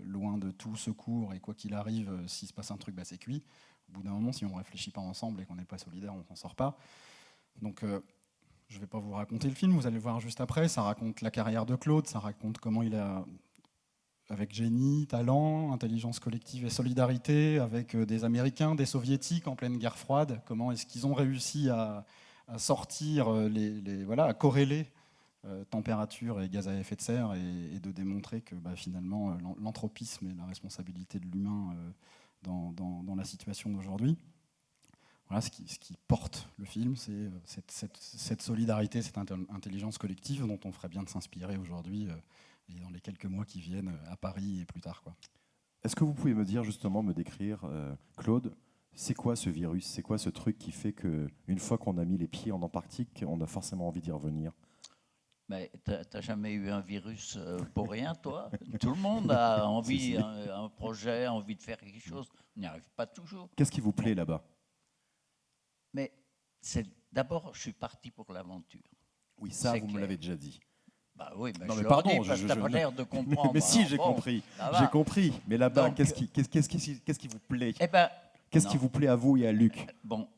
loin de tout secours, et quoi qu'il arrive, s'il se passe un truc, bah, c'est cuit. Au bout d'un moment, si on ne réfléchit pas ensemble et qu'on n'est pas solidaire, on ne s'en sort pas. Donc, je ne vais pas vous raconter le film, vous allez le voir juste après. Ça raconte la carrière de Claude, ça raconte comment il a... avec génie, talent, intelligence collective et solidarité, avec des Américains, des Soviétiques en pleine guerre froide, comment est-ce qu'ils ont réussi à sortir, voilà, à corréler température et gaz à effet de serre et de démontrer que finalement l'anthropisme est la responsabilité de l'humain dans la situation d'aujourd'hui. Voilà, ce qui porte le film, c'est cette solidarité, cette intelligence collective dont on ferait bien de s'inspirer aujourd'hui et dans les quelques mois qui viennent à Paris et plus tard, quoi. Est-ce que vous pouvez me dire, justement, me décrire, Claude, c'est quoi ce virus? C'est quoi ce truc qui fait qu'une fois qu'on a mis les pieds en Antarctique, on a forcément envie d'y revenir? Mais t'as jamais eu un virus pour rien, toi? Tout le monde a envie, un projet, envie de faire quelque chose. On n'y arrive pas toujours. Qu'est-ce qui vous plaît là-bas? Mais d'abord, je suis parti pour l'aventure. Oui, ça, vous me l'avez déjà dit. Bah oui, non, je mais pardon, parce que t'as pas l'air de comprendre. Mais si, Alors, j'ai bon, compris. J'ai compris. Mais là-bas, donc, qu'est-ce qui vous plaît? Eh ben, qu'est-ce qui vous plaît à vous et à Luc? Bon,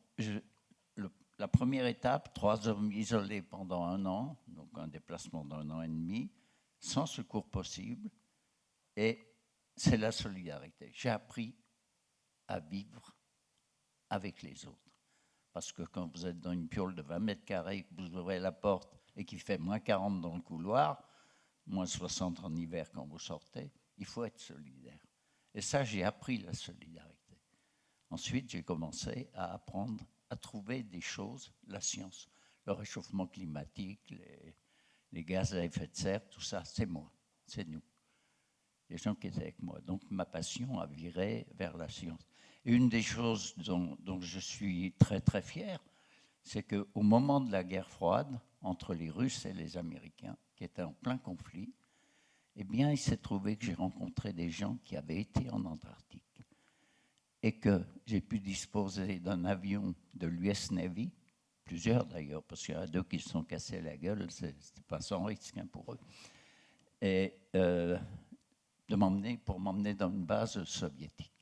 la première étape, 3 hommes isolés pendant 1 an, donc un déplacement d'1 an et demi, sans secours possible, et c'est la solidarité. J'ai appris à vivre avec les autres. Parce que quand vous êtes dans une piole de 20 mètres carrés, que vous ouvrez la porte et qu'il fait moins 40 dans le couloir, moins 60 en hiver quand vous sortez, il faut être solidaire. Et ça, j'ai appris la solidarité. Ensuite, j'ai commencé à apprendre à trouver des choses, la science, le réchauffement climatique, les gaz à effet de serre, tout ça, c'est moi. c'est nous, les gens qui étaient avec moi. Donc ma passion a viré vers la science. Et une des choses dont je suis très très fier, c'est qu'au moment de la guerre froide, entre les Russes et les Américains, qui étaient en plein conflit, eh bien, il s'est trouvé que j'ai rencontré des gens qui avaient été en Antarctique et que j'ai pu disposer d'un avion de l'US Navy, plusieurs d'ailleurs, parce qu'il y en a 2 qui se sont cassés la gueule, c'était pas sans risque pour eux, et pour m'emmener dans une base soviétique.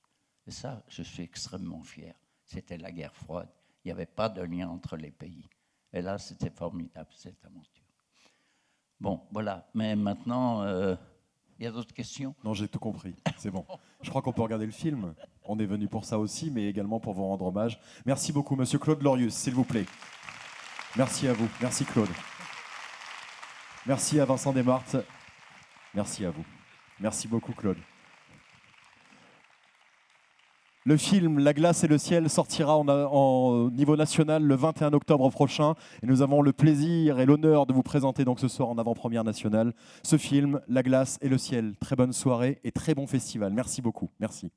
Et ça, je suis extrêmement fier. C'était la guerre froide. Il n'y avait pas de lien entre les pays. Et là, c'était formidable, cette aventure. Bon, voilà. Mais maintenant, il y a d'autres questions? Non, j'ai tout compris. C'est bon. Je crois qu'on peut regarder le film. On est venu pour ça aussi, mais également pour vous rendre hommage. Merci beaucoup, Monsieur Claude Lorius, s'il vous plaît. Merci à vous. Merci, Claude. Merci à Vincent Desmarthes. Merci à vous. Merci beaucoup, Claude. Le film La glace et le ciel sortira en niveau national le 21 octobre prochain. Et nous avons le plaisir et l'honneur de vous présenter donc ce soir en avant-première nationale ce film, La glace et le ciel. Très bonne soirée et très bon festival. Merci beaucoup. Merci.